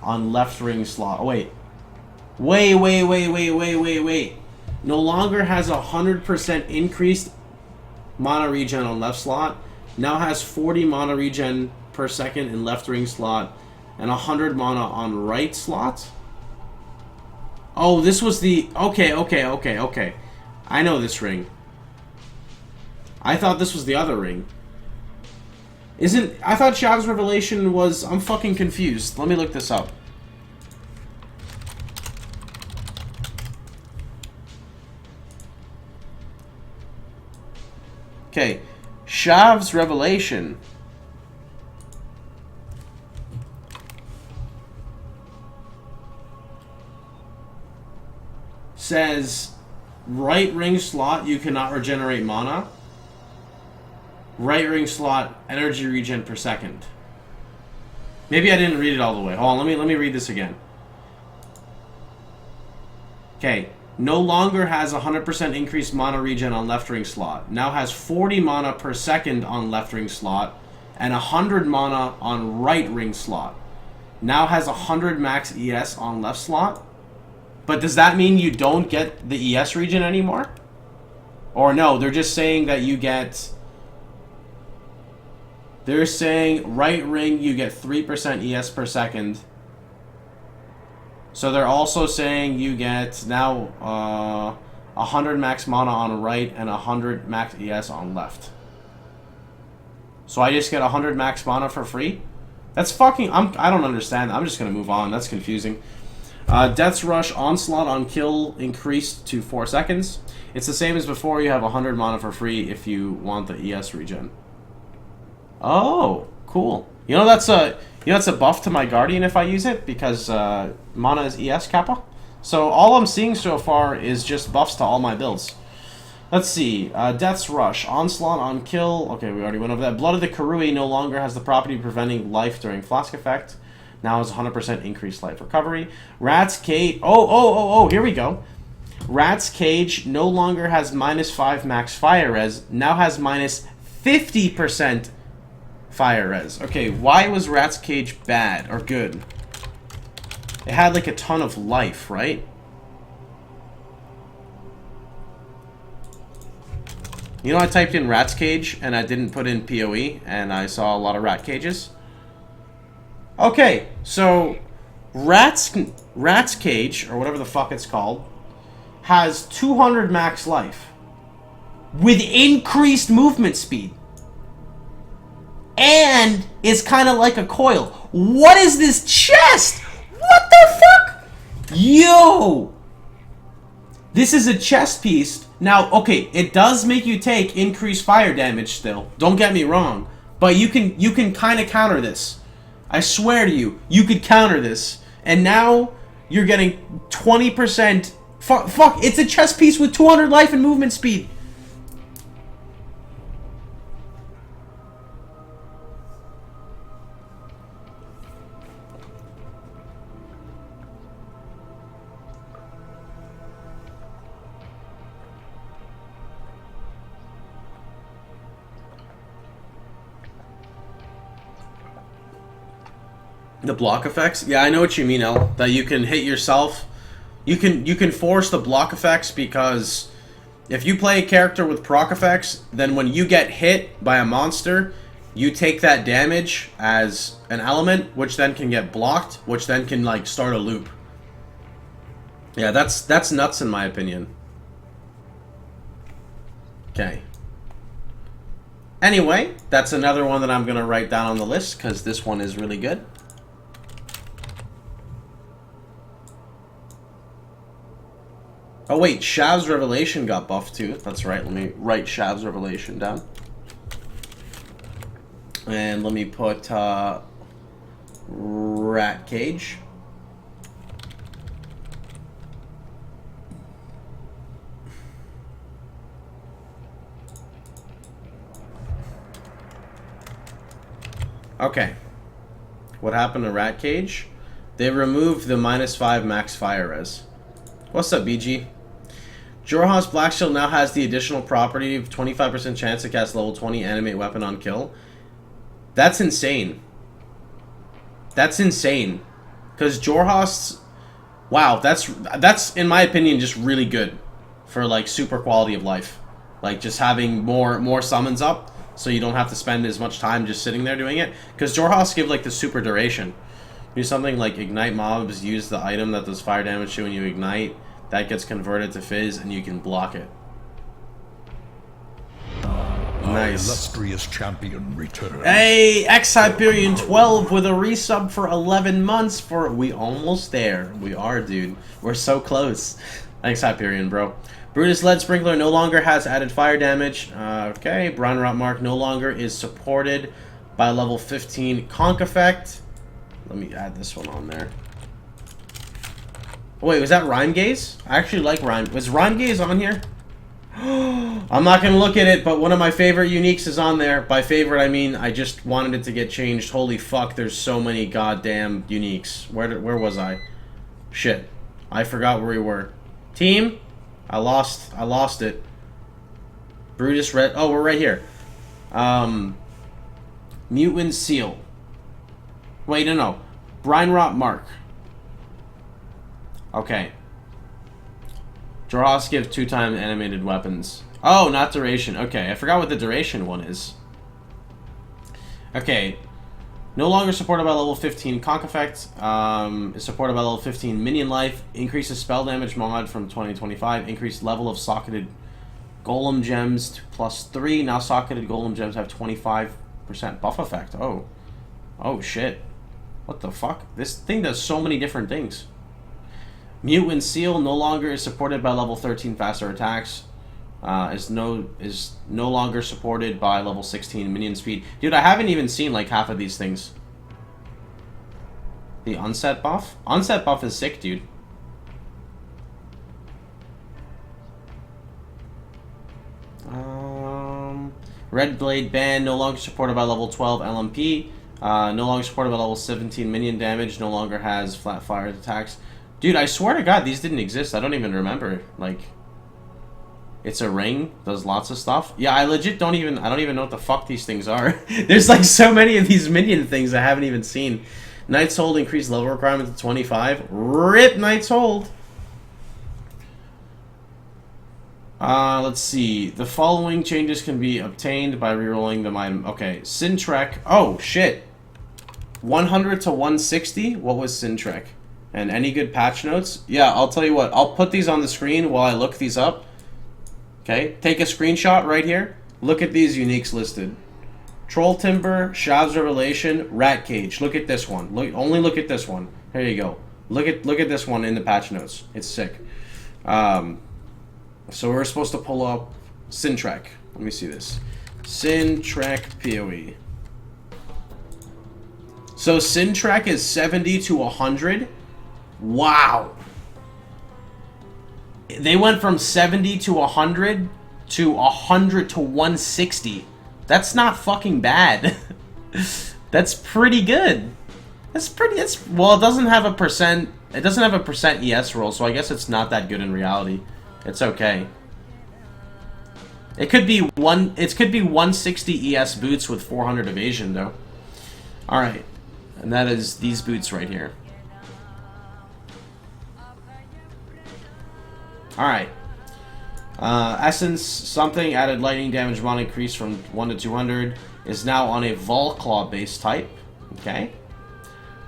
on left ring slot. Oh, wait. Wait. No longer has 100% increased mana regen on left slot. Now has 40 mana regen per second in left ring slot and 100 mana on right slot. Oh, this was the... Okay. I know this ring. I thought this was the other ring. I thought Shav's Revelation was... I'm fucking confused. Let me look this up. Okay. Shav's Revelation says right ring slot you cannot regenerate mana. Right ring slot energy regen per second. Maybe I didn't read it all the way. Hold on, let me read this again. Okay. No longer has 100% increased mana regen on left ring slot. Now has 40 mana per second on left ring slot and 100 mana on right ring slot. Now has 100 max ES on left slot. But does that mean you don't get the ES regen anymore? Or no, they're just saying that you get... They're saying right ring you get 3% ES per second. So they're also saying you get now 100 max mana on right and 100 max ES on left. So I just get 100 max mana for free? That's fucking... I don't understand. I'm just going to move on. That's confusing. Death's Rush Onslaught on kill increased to 4 seconds. It's the same as before. You have 100 mana for free if you want the ES regen. Oh, cool. You know that's a buff to my Guardian if I use it, because mana is ES Kappa. So all I'm seeing so far is just buffs to all my builds. Let's see. Death's Rush. Onslaught on kill. Okay, we already went over that. Blood of the Karui no longer has the property preventing life during Flask Effect. Now has 100% increased life recovery. Rat's Cage. Oh, here we go. Rat's Cage no longer has -5 max fire res. Now has -50% fire res. Okay, why was Rat's Cage bad or good? It had like a ton of life, right? You know, I typed in Rat's Cage and I didn't put in PoE and I saw a lot of rat cages. Okay, so Rat's Cage, or whatever the fuck it's called, has 200 max life with increased movement speed. And is kind of like a coil. What is this chest? What the fuck? Yo! This is a chest piece. Now, okay, it does make you take increased fire damage still. Don't get me wrong. But you can kind of counter this. I swear to you, you could counter this. And now you're getting 20%. Fuck, it's a chest piece with 200 life and movement speed. The block effects? Yeah, I know what you mean, El. That you can hit yourself. You can force the block effects because if you play a character with proc effects, then when you get hit by a monster, you take that damage as an element, which then can get blocked, which then can like start a loop. Yeah, that's nuts in my opinion. Okay. Anyway, that's another one that I'm gonna write down on the list because this one is really good. Oh wait, Shav's Revelation got buffed too. That's right, let me write Shav's Revelation down. And let me put Rat Cage. Okay. What happened to Rat Cage? They removed the -5 max fire res. What's up, BG? Jorha's Black Shield now has the additional property of 25% chance to cast level 20 animate weapon on kill. That's insane. That's insane. Because Jorha's... Wow, that's in my opinion just really good for like super quality of life. Like just having more summons up so you don't have to spend as much time just sitting there doing it. Because Jorha's give like the super duration. Do something like ignite mobs, use the item that does fire damage to when you ignite. That gets converted to fizz, and you can block it. Nice. Illustrious champion returns. Hey, X-Hyperion 12 with a resub for 11 months. We almost there. We are, dude. We're so close. Thanks, Hyperion, bro. Brutus Lead Sprinkler no longer has added fire damage. Okay, Brian Rotmark no longer is supported by level 15 Conk Effect. Let me add this one on there. Oh, wait, was that Rhyme Gaze? I actually like Rhyme. Was Rhyme Gaze on here? I'm not going to look at it, but one of my favorite uniques is on there. By favorite, I mean I just wanted it to get changed. Holy fuck, there's so many goddamn uniques. Where was I? Shit. I forgot where we were. Team? I lost it. Brutus Red... Oh, we're right here. Mutant Seal. Wait, no. Brian Rotmark. Okay. Jorhas give 2-time animated weapons. Oh, not duration. Okay, I forgot what the duration one is. Okay. No longer supported by level 15 Conk Effect. Is supported by level 15 Minion Life. Increases spell damage mod from 2025. Increased level of socketed Golem Gems to +3. Now socketed Golem Gems have 25% buff effect. Oh. Oh, shit. What the fuck? This thing does so many different things. Mutant Seal no longer is supported by level 13 faster attacks. Is no longer supported by level 16 minion speed. Dude, I haven't even seen like half of these things. The onset buff? Onset buff is sick, dude. Red Blade Band no longer supported by level 12 LMP. No longer supported by level 17 minion damage. No longer has flat fire attacks. Dude, I swear to God, these didn't exist. I don't even remember. Like, it's a ring, does lots of stuff. Yeah, I legit don't even know what the fuck these things are. There's like so many of these minion things I haven't even seen. Knight's Hold increased level requirement to 25. RIP Knight's Hold. Let's see. The following changes can be obtained by rerolling them item. Okay, Sintrek. Oh, shit. 100 to 160? What was Sintrek? And any good patch notes? Yeah, I'll tell you what. I'll put these on the screen while I look these up. Okay, take a screenshot right here. Look at these uniques listed. Troll Timber, Shav's Revelation, Rat Cage. Look at this one. Only look at this one. There you go. Look at this one in the patch notes. It's sick. So we're supposed to pull up Sintrek. Let me see this. Sintrek PoE. So Sintrek is 70 to 100. Wow. They went from 70 to 100 to 100 to 160. That's not fucking bad. That's pretty good. Well, it doesn't have a percent. It doesn't have a percent ES roll, so I guess it's not that good in reality. It's okay. It could be 160 ES boots with 400 evasion though. All right. And that is these boots right here. Alright. Essence, something added lightning damage mod increase from 1 to 200. Is now on a Volclaw base type. Okay.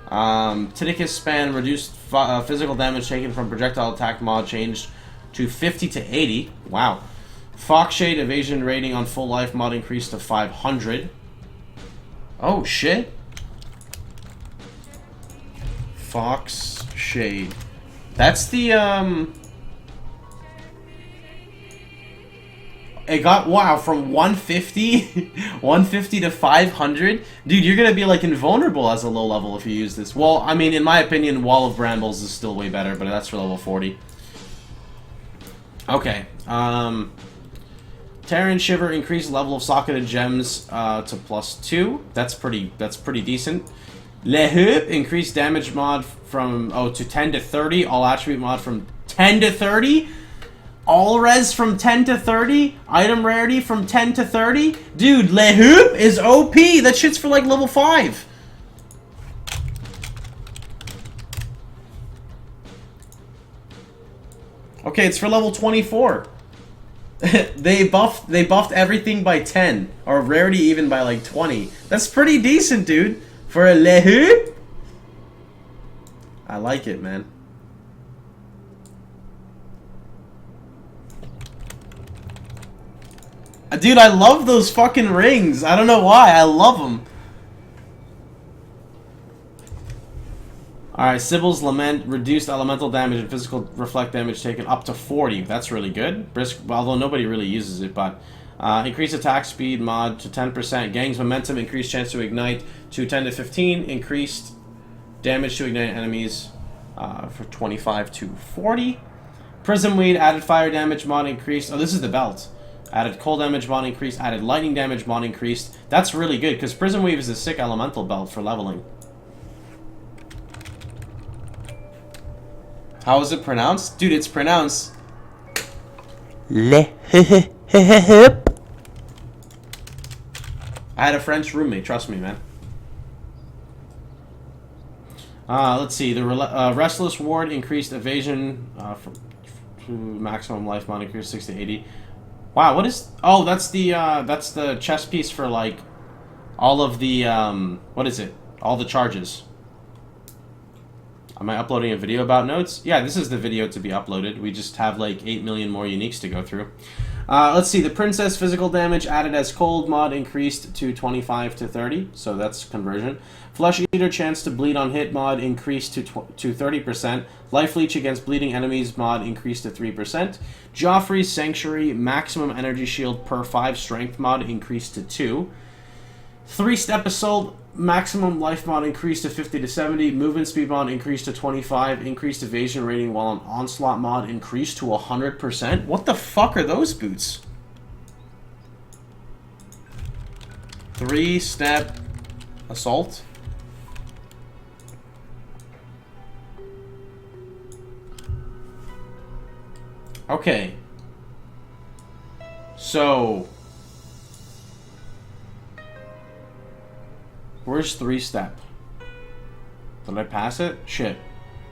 Tidicus span reduced physical damage taken from projectile attack mod changed to 50 to 80. Wow. Foxshade evasion rating on full life mod increased to 500. Oh shit. Foxshade. That's the it got, wow, from 150 150 to 500. Dude, you're gonna be like invulnerable as a low level if you use this. Well, I mean, in my opinion, Wall of Brambles is still way better, but that's for level 40. Okay. Terran Shiver increased level of socketed gems to +2. That's pretty decent. Le Hoop increased damage mod from to 10 to 30. All attribute mod from 10 to 30. All res from 10 to 30. Item rarity from 10 to 30. Dude, Le Hoop is OP. That shit's for like level 5. Okay, it's for level 24. They buffed everything by 10, or rarity even by like 20. That's pretty decent, dude. For a Le Hoop. I like it, man. Dude, I love those fucking rings. I don't know why. I love them. Alright, Sybil's Lament reduced elemental damage and physical reflect damage taken up to 40. That's really good. Brisk, although nobody really uses it, but increase attack speed mod to 10%. Gang's momentum increased chance to ignite to 10 to 15. Increased damage to ignite enemies for 25 to 40. Prism Weed added fire damage mod increased. Oh, this is the belt. Added cold damage mod increased. Added lightning damage mod increased. That's really good because Prism Weave is a sick elemental belt for leveling. How is it pronounced? Dude, it's pronounced Le Hoop. I had a French roommate, trust me, man. Let's see. The Restless Ward increased evasion to maximum life mod increased 60 to 80. Wow, what is... Oh, that's the chess piece for, like, all of the, what is it? All the charges. Am I uploading a video about notes? Yeah, this is the video to be uploaded. We just have like 8 million more uniques to go through. Let's see, the Princess physical damage added as cold mod increased to 25 to 30, so that's conversion. Flesh Eater chance to bleed on hit mod increased to 30%. Life Leech against bleeding enemies mod increased to 3%. Joffrey's Sanctuary maximum energy shield per 5 strength mod increased to 2. 3-step assault maximum life mod increased to 50 to 70. Movement speed mod increased to 25. Increased evasion rating while on onslaught mod increased to 100%. What the fuck are those boots? 3-step assault. Okay. So... where's 3-step? Did I pass it? Shit.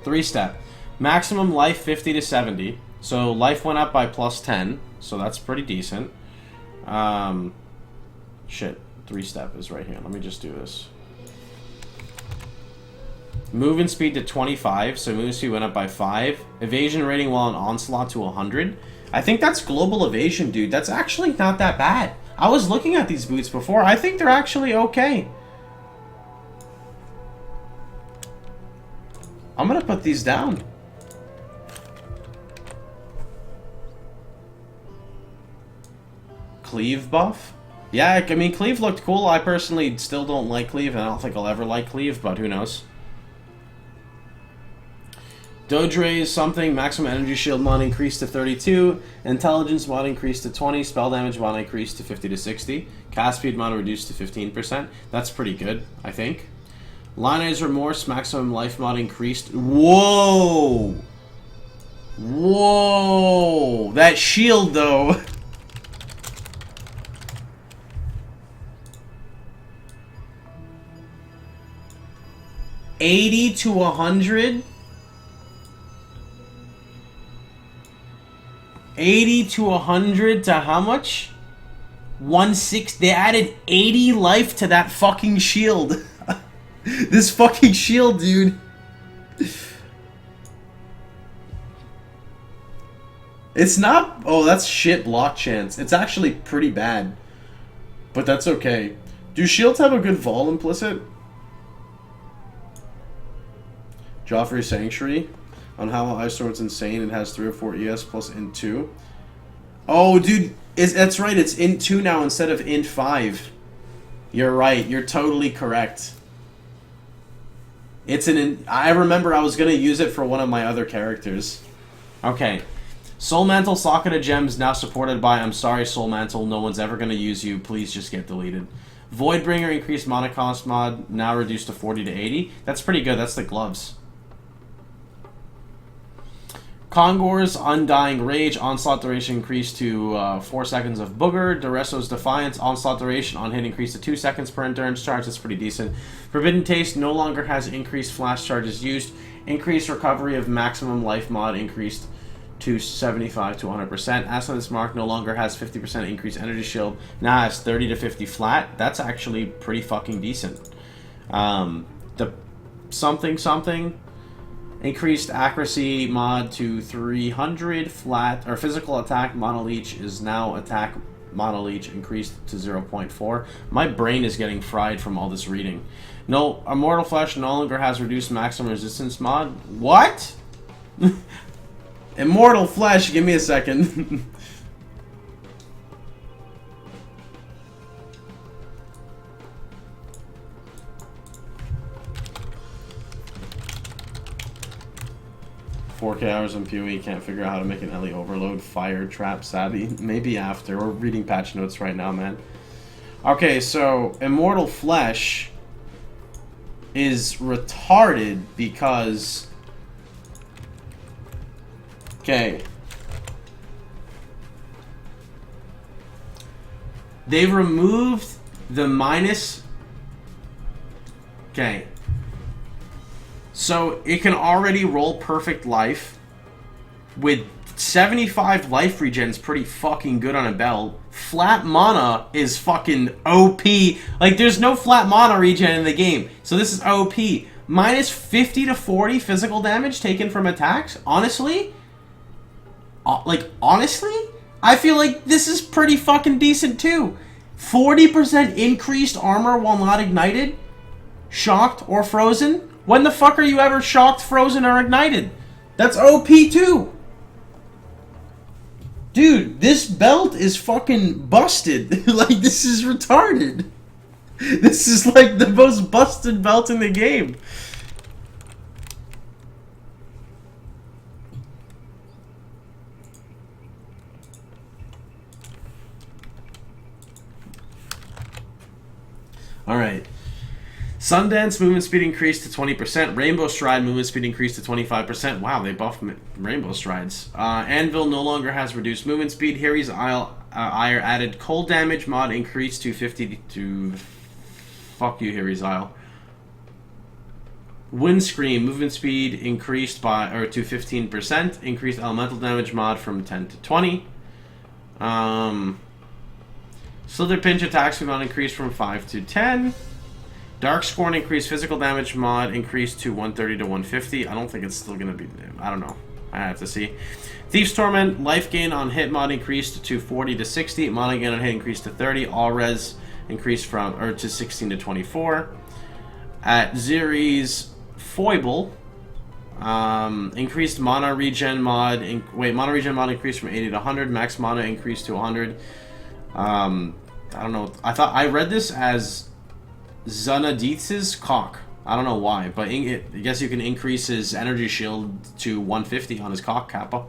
3-step. Maximum life 50 to 70. So life went up by +10. So that's pretty decent. Shit. 3-step is right here. Let me just do this. Movement speed to 25, so movement speed went up by 5. Evasion rating while on onslaught to 100. I think that's global evasion, dude. That's actually not that bad. I was looking at these boots before. I think they're actually okay. I'm gonna put these down. Cleave buff? Yeah, I mean, Cleave looked cool. I personally still don't like Cleave, and I don't think I'll ever like Cleave, but who knows. Dodre something, maximum energy shield mod increased to 32, intelligence mod increased to 20, spell damage mod increased to 50 to 60, cast speed mod reduced to 15%. That's pretty good, I think. Lionized Remorse, maximum life mod increased. Whoa! Whoa! That shield, though. $80 to $100? 80 to 100 to how much? 160. They added 80 life to that fucking shield. This fucking shield, dude. It's not... Oh, that's shit block chance. It's actually pretty bad. But that's okay. Do shields have a good vol implicit? Joffrey Sanctuary. On how Ice Sword's insane, it has 3 or 4 ES plus int 2. Oh, dude, that's right. It's int 2 now instead of int 5. You're right. You're totally correct. It's an... I remember I was going to use it for one of my other characters. Okay. Soul Mantle Socket of Gems now supported by... I'm sorry, Soul Mantle. No one's ever going to use you. Please just get deleted. Voidbringer increased mana cost mod now reduced to 40 to 80. That's pretty good. That's the gloves. Kongor's Undying Rage, onslaught duration increased to 4 seconds of Booger. Duresso's Defiance, onslaught duration on hit increased to 2 seconds per endurance charge. That's pretty decent. Forbidden Taste no longer has increased flash charges used. Increased recovery of maximum life mod increased to 75 to 100%. Ascendant's Mark no longer has 50% increased energy shield. Now has 30 to 50 flat. That's actually pretty fucking decent. The something... Increased accuracy mod to 300 flat, or physical attack monoleech is now attack monoleech increased to 0.4. My brain is getting fried from all this reading. No, Immortal Flesh no longer has reduced maximum resistance mod. What? Immortal Flesh, give me a second. hours on PoE, can't figure out how to make an Ellie overload, fire trap savvy. Maybe after. We're reading patch notes right now, man. Okay, so Immortal Flesh is retarded because... Okay. They removed the minus... Okay. So it can already roll perfect life with 75 life regen's pretty fucking good on a belt. Flat mana is fucking OP. Like, there's no flat mana regen in the game. So this is OP. Minus 50 to 40 physical damage taken from attacks. Honestly, honestly, I feel like this is pretty fucking decent too. 40% increased armor while not ignited, shocked, or frozen. When the fuck are you ever shocked, frozen, or ignited? That's OP too. Dude, this belt is fucking busted. Like, this is retarded. This is like the most busted belt in the game. Alright. Sundance movement speed increased to 20%. Rainbow Stride movement speed increased to 25%. Wow, they buffed Rainbow Strides. Anvil no longer has reduced movement speed. Harry's Isle added cold damage mod increased to 50 to... Fuck you, Harry's Isle. Windscreen movement speed increased to 15%. Increased elemental damage mod from 10 to 20. Slither Pinch attack speed mod increased from 5 to 10. Dark Scorn increased physical damage mod increased to 130 to 150. I don't think it's still gonna be. I don't know. I have to see. Thief's Torment life gain on hit mod increased to 40 to 60. Mod gain on hit increased to 30. All res increased to 16 to 24. At Ziri's Foible, increased mana regen mod. Mana regen mod increased from 80 to 100. Max mana increased to 100. I don't know. I read this as Zanadith's cock. I don't know why, but I guess you can increase his energy shield to 150 on his cock kappa.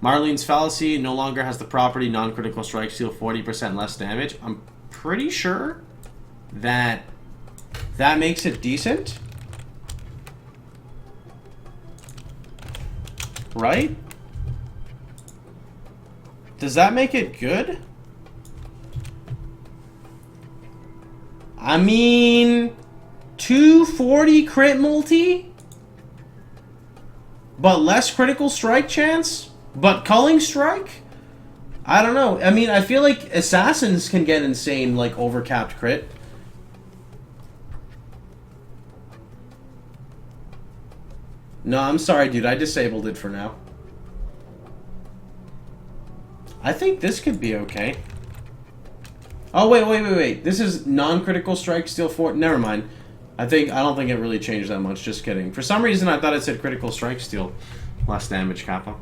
Marlene's Fallacy no longer has the property non-critical strikes deal 40% less damage. I'm pretty sure that makes it decent. Right? Does that make it good? I mean, 240 crit multi, but less critical strike chance, but culling strike? I don't know. I mean, I feel like assassins can get insane, like, overcapped crit. No, I'm sorry, dude. I disabled it for now. I think this could be okay. Oh, wait. This is non-critical strike, steal 4. Never mind. I don't think it really changed that much. Just kidding. For some reason, I thought it said critical strike, steal less damage, kappa.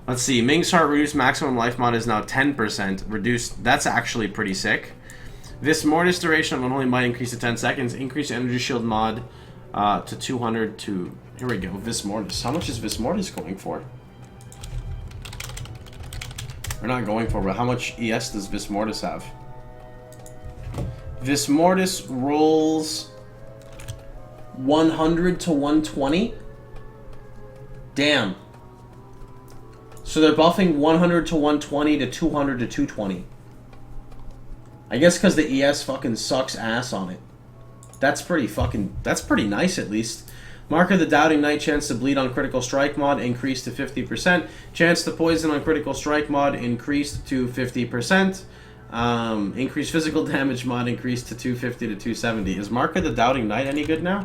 Let's see. Ming's Heart reduced maximum life mod is now 10% reduced. That's actually pretty sick. This Mortis duration on only might increase to 10 seconds. Increase energy shield mod to 200 to... Here we go. Vis Mortis. How much is Vis Mortis going for? We're not going for, but how much ES does Vis Mortis have? Vis Mortis rolls 100 to 120. Damn. So they're buffing 100 to 120 to 200 to 220. I guess because the ES fucking sucks ass on it. That's pretty nice at least. Mark of the Doubting Knight, chance to bleed on critical strike mod increased to 50%. Chance to poison on critical strike mod increased to 50%. Increased physical damage mod increased to 250 to 270. Is Mark of the Doubting Knight any good now?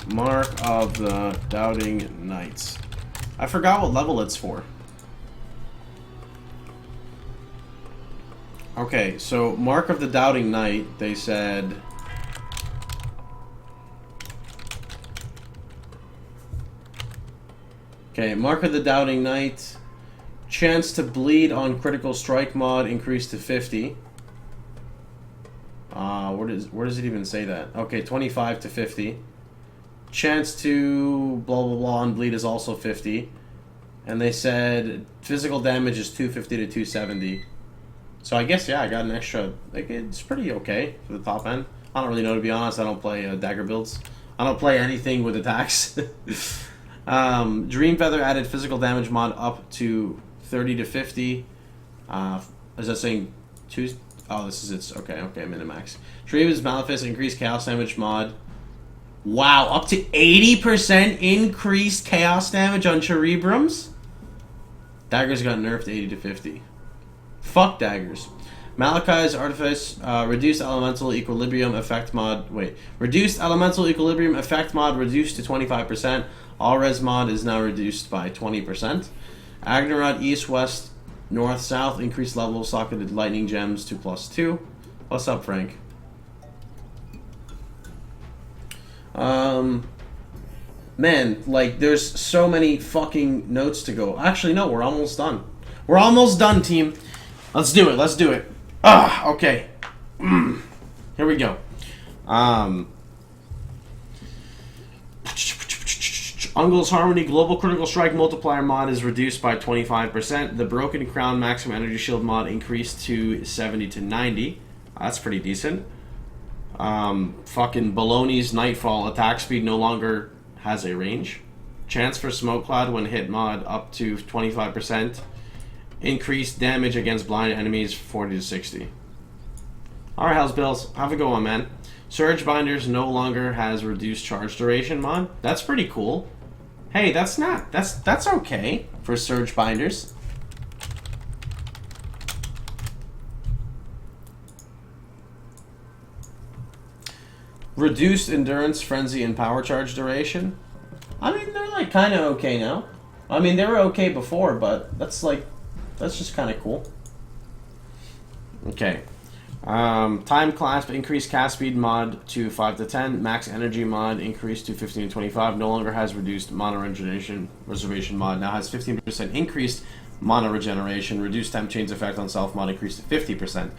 Mark of the Doubting Knights. I forgot what level it's for. Okay, so Mark of the Doubting Knight, they said... Okay, Mark of the Doubting Knight. Chance to bleed on critical strike mod increased to 50. Where does it even say that? Okay, 25 to 50. Chance to blah blah blah on bleed is also 50. And they said physical damage is 250 to 270. So I guess, yeah, I got an extra... Like, it's pretty okay for the top end. I don't really know, to be honest. I don't play dagger builds. I don't play anything with attacks. Dream Feather added physical damage mod up to 30 to 50. Is that saying 2? Oh, this is its... Okay, minimax. Shriva's Malefice increased chaos damage mod. Wow, up to 80% increased chaos damage on Cerebrums? Daggers got nerfed to 80 to 50. Fuck daggers. Malachi's Artifice, reduced elemental equilibrium effect mod. Wait. Reduced elemental equilibrium effect mod reduced to 25%. All res mod is now reduced by 20%. Agnerod East, West, North, South, increased level, socketed lightning gems to +2. What's up, Frank? Man, like, there's so many fucking notes to go. Actually, no, we're almost done. We're almost done, team. Let's do it. Okay. Here we go. Ungol's Harmony Global Critical Strike Multiplier mod is reduced by 25%. The Broken Crown Maximum Energy Shield mod increased to 70 to 90. That's pretty decent. Fucking Baloney's Nightfall attack speed no longer has a range. Chance for Smoke Cloud when hit mod up to 25%. Increased damage against blind enemies 40 to 60. Alright, how's Bills? Have a go on, man. Surge Binders no longer has reduced charge duration mod. That's pretty cool. Hey, that's okay for Surge Binders. Reduced endurance, frenzy, and power charge duration. I mean, they're like kind of okay now. I mean, they were okay before, but that's just kind of cool. Okay. Time clasp, increased cast speed mod to 5 to 10. Max energy mod increased to 15 to 25. No longer has reduced mana reservation mod. Now has 15% increased mana regeneration. Reduced temp chains effect on self mod increased to 50%.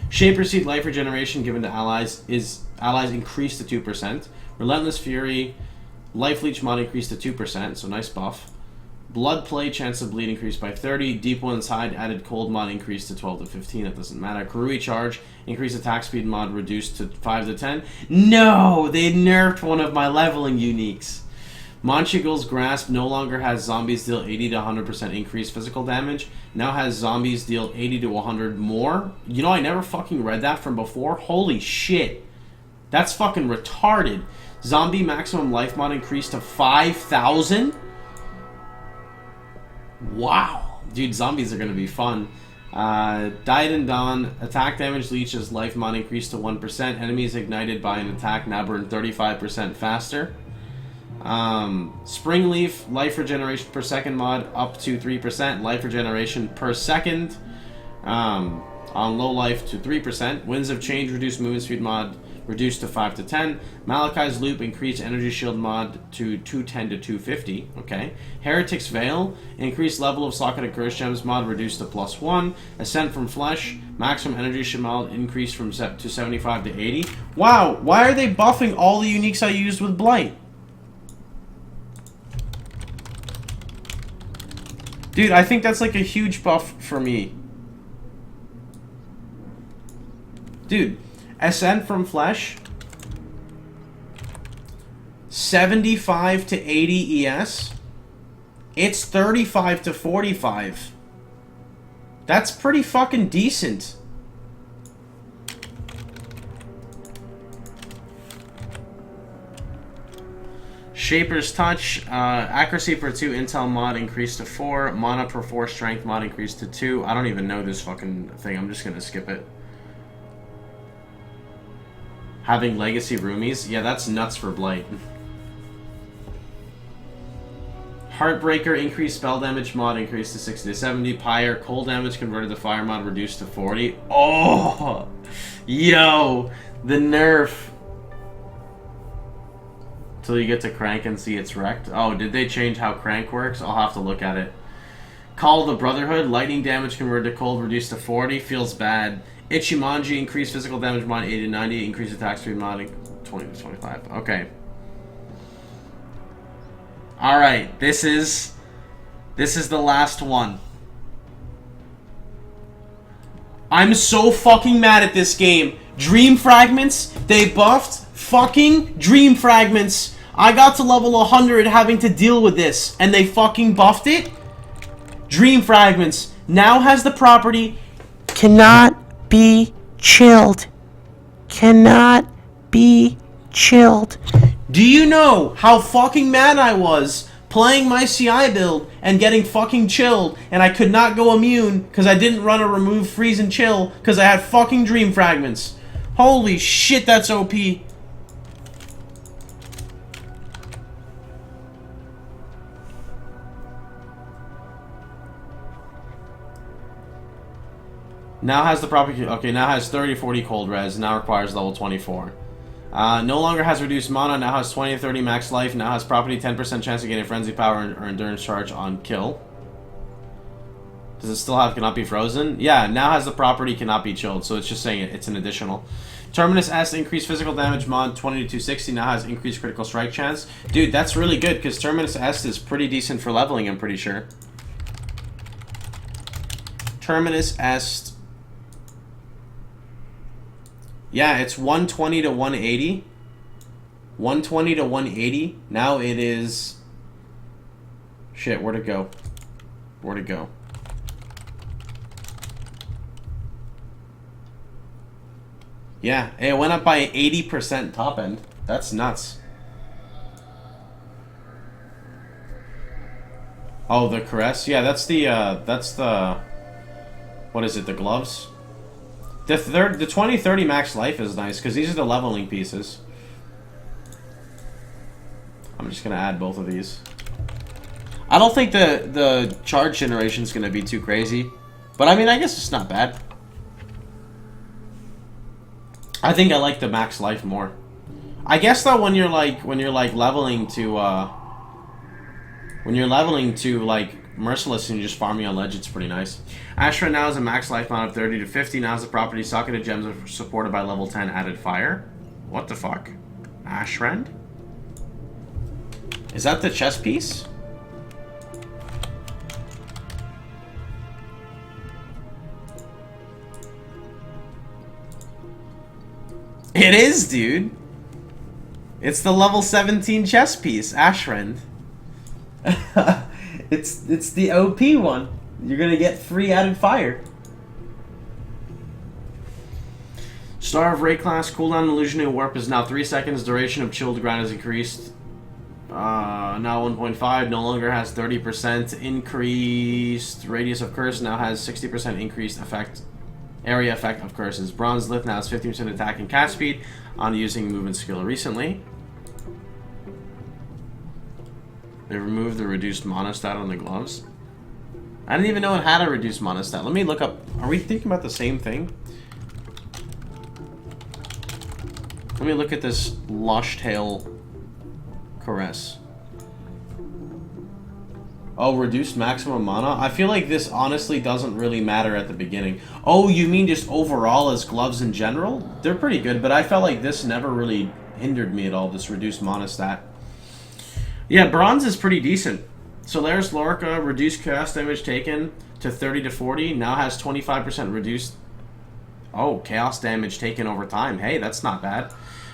Shaper Seed life regeneration given to allies increased to 2%. Relentless Fury life leech mod increased to 2%, so nice buff. Blood Play, chance of bleed increased by 30. Deep One's Hide added cold mod increased to 12 to 15. That doesn't matter. Karui Charge, increased attack speed mod reduced to 5 to 10. No! They nerfed one of my leveling uniques. Monchigul's Grasp no longer has zombies deal 80 to 100% increased physical damage. Now has zombies deal 80 to 100 more. You know, I never fucking read that from before. Holy shit. That's fucking retarded. Zombie maximum life mod increased to 5,000? Wow. Dude, zombies are going to be fun. Died and Dawn. Attack damage leeches life mod increased to 1%. Enemies ignited by an attack now burn 35% faster. Springleaf. Life regeneration per second mod up to 3%. Life regeneration per second. On low life to 3%. Winds of Change reduced movement speed mod reduced to 5 to 10. Malachi's Loop increased energy shield mod to 210 to 250. Okay. Heretic's Veil increased level of socket and curse gems mod reduced to +1. Ascent from Flesh maximum energy shield mod increased from to 75 to 80. Wow, why are they buffing all the uniques I used with Blight? Dude, I think that's like a huge buff for me. Dude, Ascent from Flesh, 75 to 80 ES. It's 35 to 45. That's pretty fucking decent. Shaper's Touch, accuracy per 2 intel mod increased to 4. Mana per 4 strength mod increased to 2. I don't even know this fucking thing. I'm just gonna skip it. Having legacy roomies? Yeah, that's nuts for Blight. Heartbreaker, increased spell damage mod increased to 60 to 70. Pyre, cold damage converted to fire mod reduced to 40. Oh! Yo! The nerf. Till you get to Crank and see it's wrecked. Oh, did they change how Crank works? I'll have to look at it. Call of the Brotherhood, lightning damage converted to cold reduced to 40. Feels bad. Ichimonji, increased physical damage mod 80 to 90, increased attack speed mod 20 to 25. Okay. Alright, this is the last one. I'm so fucking mad at this game. Dream Fragments, they buffed fucking Dream Fragments. I got to level 100 having to deal with this, and they fucking buffed it? Dream Fragments now has the property cannot be chilled. Cannot be chilled. Do you know how fucking mad I was playing my CI build and getting fucking chilled, and I could not go immune because I didn't run a remove, freeze, and chill because I had fucking Dream Fragments. Holy shit, that's OP. Now has the property... Okay, now has 30-40 cold res. Now requires level 24. No longer has reduced mana. Now has 20-30 max life. Now has property 10% chance of getting frenzy power or endurance charge on kill. Does it still have cannot be frozen? Yeah, now has the property cannot be chilled. So it's just saying it's an additional. Terminus S increased physical damage mod 20 to 260. Now has increased critical strike chance. Dude, that's really good because Terminus S is pretty decent for leveling, I'm pretty sure. Terminus S... Yeah, it's 120 to 180. 120 to 180. Now it is... Shit, where'd it go? Where'd it go? Yeah, it went up by 80% top end. That's nuts. Oh, the caress? Yeah, that's the... What is it, the gloves? The 20-30 max life is nice, because these are the leveling pieces. I'm just gonna add both of these. I don't think the charge generation is gonna be too crazy, but I mean, I guess it's not bad. I think I like the max life more. I guess though, when you're leveling to like Merciless and you're just farming on ledge, it's pretty nice. Ashra now has a max life mod of 30 to 50. Now has the property socketed gems are supported by level 10 added fire. What the fuck? Ashrend? Is that the chess piece? It is, dude. It's the level 17 chess piece, Ashrend. it's the OP one. You're gonna get 3 added fire. Star of Ray class cooldown illusionary warp is now 3 seconds. Duration of chilled ground is increased. Now 1.5. No longer has 30% increased radius of curse. Now has 60% increased effect. Area effect of curses. Bronze Lith now has 50% attack and cast speed on using movement skill recently. They removed the reduced mana stat on the gloves. I didn't even know it had a reduced mana stat. Let me look up. Are we thinking about the same thing? Let me look at this Lush Tail Caress. Oh, reduced maximum mana? I feel like this honestly doesn't really matter at the beginning. Oh, you mean just overall as gloves in general? They're pretty good, but I felt like this never really hindered me at all, this reduced mana stat. Yeah, bronze is pretty decent. Solaris Lorica, reduced chaos damage taken to 30 to 40, now has 25% reduced... Oh, chaos damage taken over time. Hey, that's not bad.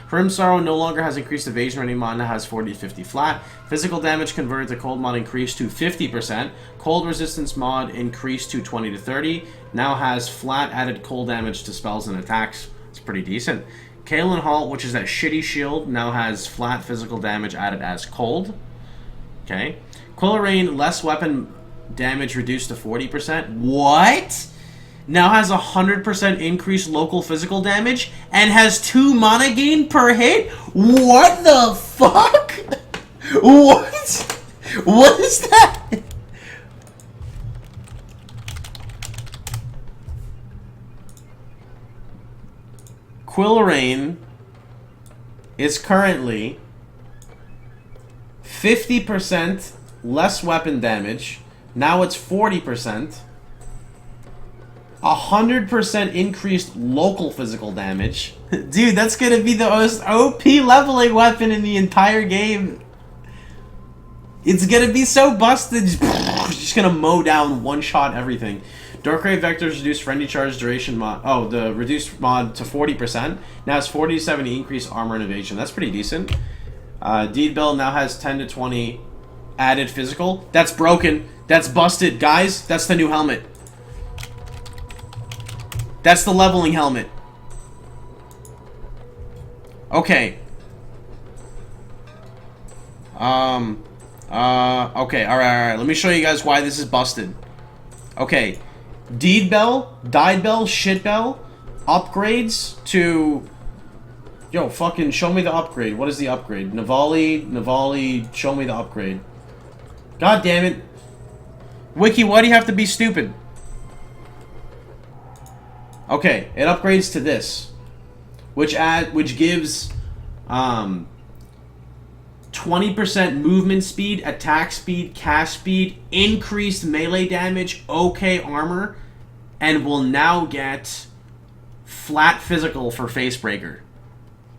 Grim Sorrow no longer has increased evasion or any mod, now has 40 to 50 flat. Physical damage converted to cold mod increased to 50%. Cold resistance mod increased to 20 to 30. Now has flat added cold damage to spells and attacks. It's pretty decent. Kalen Halt, which is that shitty shield, now has flat physical damage added as cold. Okay. Quillarain, less weapon damage reduced to 40%. What? Now has 100% increased local physical damage and has 2 mana gain per hit? What the fuck? What? What is that? Quillarain is currently 50% less weapon damage. Now it's 40%. 100% increased local physical damage. Dude, that's gonna be the most OP leveling weapon in the entire game. It's gonna be so busted. Just gonna mow down, one-shot everything. Darkrai Vectors reduced friendly charge duration mod. Oh, the reduced mod to 40%. Now it's 40 to 70 increased armor and evasion. That's pretty decent. Deed Bell now has 10 to 20 added physical. That's broken. That's busted. Guys, that's the new helmet. That's the leveling helmet. Okay. Okay, alright. Let me show you guys why this is busted. Okay. Deed Bell, Died Bell, Shit Bell, upgrades to... Yo, fucking show me the upgrade. What is the upgrade? Navali, show me the upgrade. God damn it. Wiki, why do you have to be stupid? Okay, it upgrades to this, which gives 20% movement speed, attack speed, cast speed, increased melee damage, okay armor, and will now get flat physical for Facebreaker.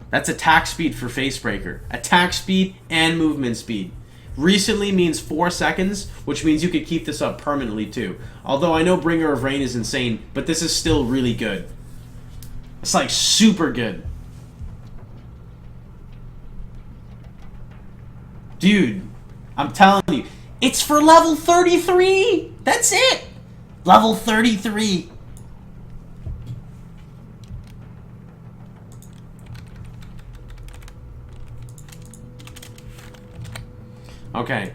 That's attack speed for Facebreaker. Attack speed and movement speed. Recently means 4 seconds, which means you could keep this up permanently too. Although I know Bringer of Rain is insane, but this is still really good. It's like super good. Dude, I'm telling you, it's for level 33! That's it! Level 33. Okay.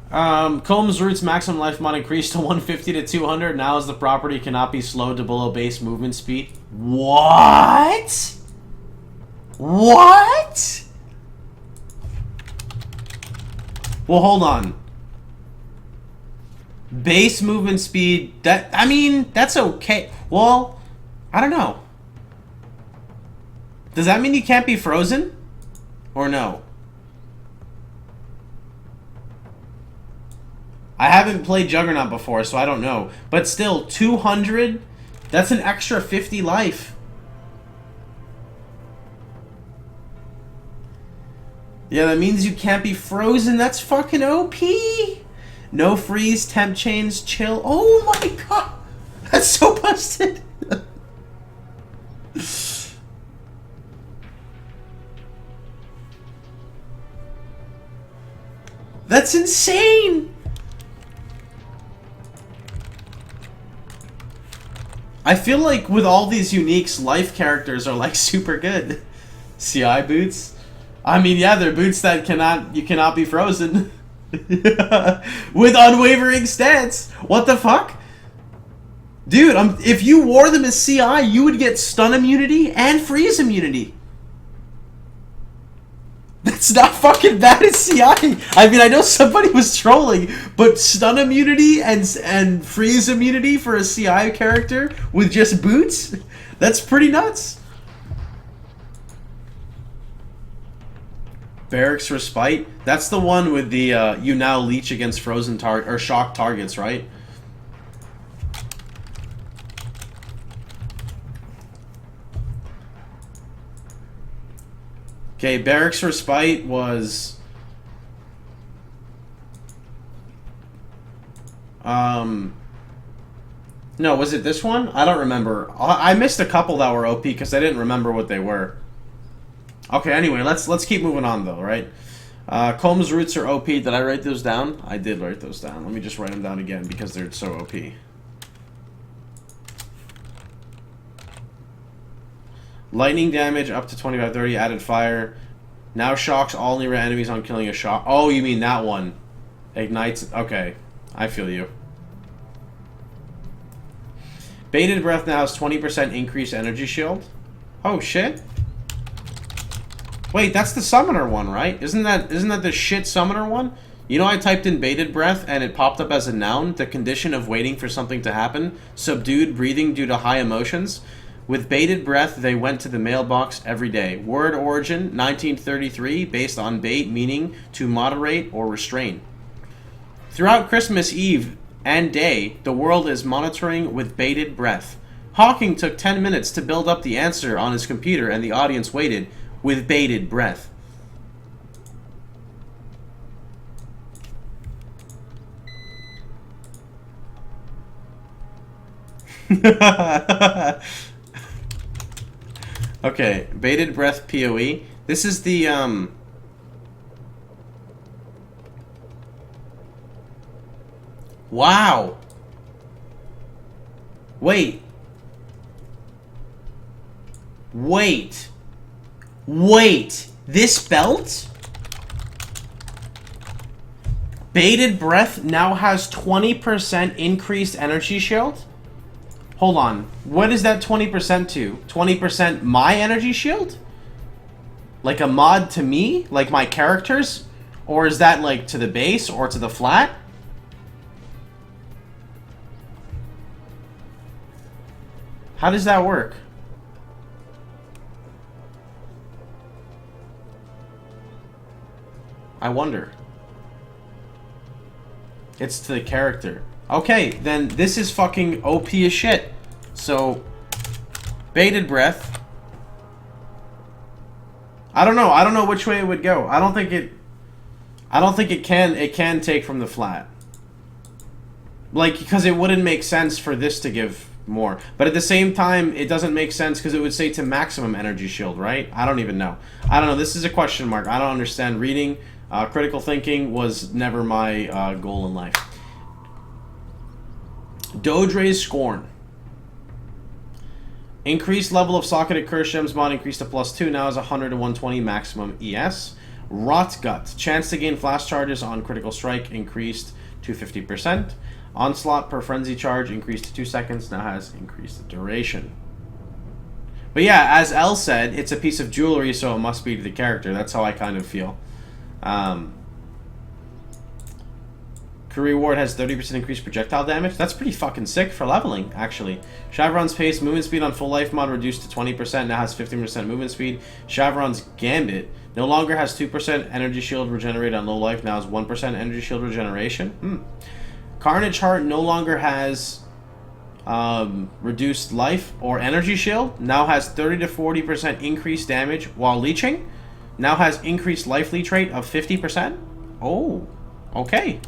Combs Root's maximum life mod increased to 150 to 200. Now as the property cannot be slowed to below base movement speed. What? What? Well, hold on. Base movement speed, I mean, that's okay. Well, I don't know. Does that mean you can't be frozen? Or no? I haven't played Juggernaut before, so I don't know. But still, 200? That's an extra 50 life. Yeah, that means you can't be frozen. That's fucking OP. No freeze, temp chains, chill. Oh my god. That's so busted. That's insane. I feel like with all these uniques, life characters are like super good. CI boots. I mean, yeah, they're boots that you cannot be frozen. With unwavering stance. What the fuck? Dude, if you wore them as CI, you would get stun immunity and freeze immunity. That's not fucking bad as CI. I mean, I know somebody was trolling, but stun immunity and freeze immunity for a CI character with just boots? That's pretty nuts. Barracks Respite? That's the one with the, you now leech against frozen or shock targets, right? Okay, Barracks Respite was... No, was it this one? I don't remember. I missed a couple that were OP because I didn't remember what they were. Okay, anyway, let's keep moving on though, right? Combs Roots are OP. Did I write those down? I did write those down. Let me just write them down again because they're so OP. Lightning damage up to 25-30, added fire. Now shocks all near enemies on killing a shock. Oh, you mean that one. Ignites. Okay, I feel you. Baited Breath now has 20% increased energy shield. Oh, shit. Wait, that's the summoner one, right? Isn't that the shit summoner one? You know, I typed in Baited Breath and it popped up as a noun, the condition of waiting for something to happen, subdued breathing due to high emotions. With Baited Breath, they went to the mailbox every day. Word origin, 1933, based on bait, meaning to moderate or restrain. Throughout Christmas Eve and day, the world is monitoring with bated breath. Hawking took 10 minutes to build up the answer on his computer and the audience waited with bated breath. Okay, bated breath PoE. This is the wow. Wait. This belt? Bated breath now has 20% increased energy shield? Hold on. What is that 20% to? 20% my energy shield? Like a mod to me? Like my characters? Or is that like to the base or to the flat? How does that work? I wonder. It's to the character. Okay, then this is fucking OP as shit. So, bated breath. I don't know. I don't know which way it would go. I don't think it can take from the flat. Like, because it wouldn't make sense for this to give more. But at the same time, it doesn't make sense because it would say to maximum energy shield, right? I don't even know. I don't know. This is a question mark. I don't understand. Reading, critical thinking was never my goal in life. Dodre's Scorn. Increased level of socketed curse gems mod increased to +2. Now is 100 to 120 maximum ES. Rot Gut. Chance to gain flash charges on critical strike increased to 50%. Onslaught per frenzy charge increased to 2 seconds. Now has increased duration. But yeah, as Elle said, it's a piece of jewelry, so it must be to the character. That's how I kind of feel. Career Ward has 30% increased projectile damage. That's pretty fucking sick for leveling, actually. Shavron's Pace, movement speed on full life mod reduced to 20%, now has 15% movement speed. Shavron's Gambit no longer has 2% energy shield regenerated on low life, now has 1% energy shield regeneration. Carnage Heart no longer has reduced life or energy shield, now has 30 to 40% increased damage while leeching. Now has increased life leech rate of 50%. Oh, okay.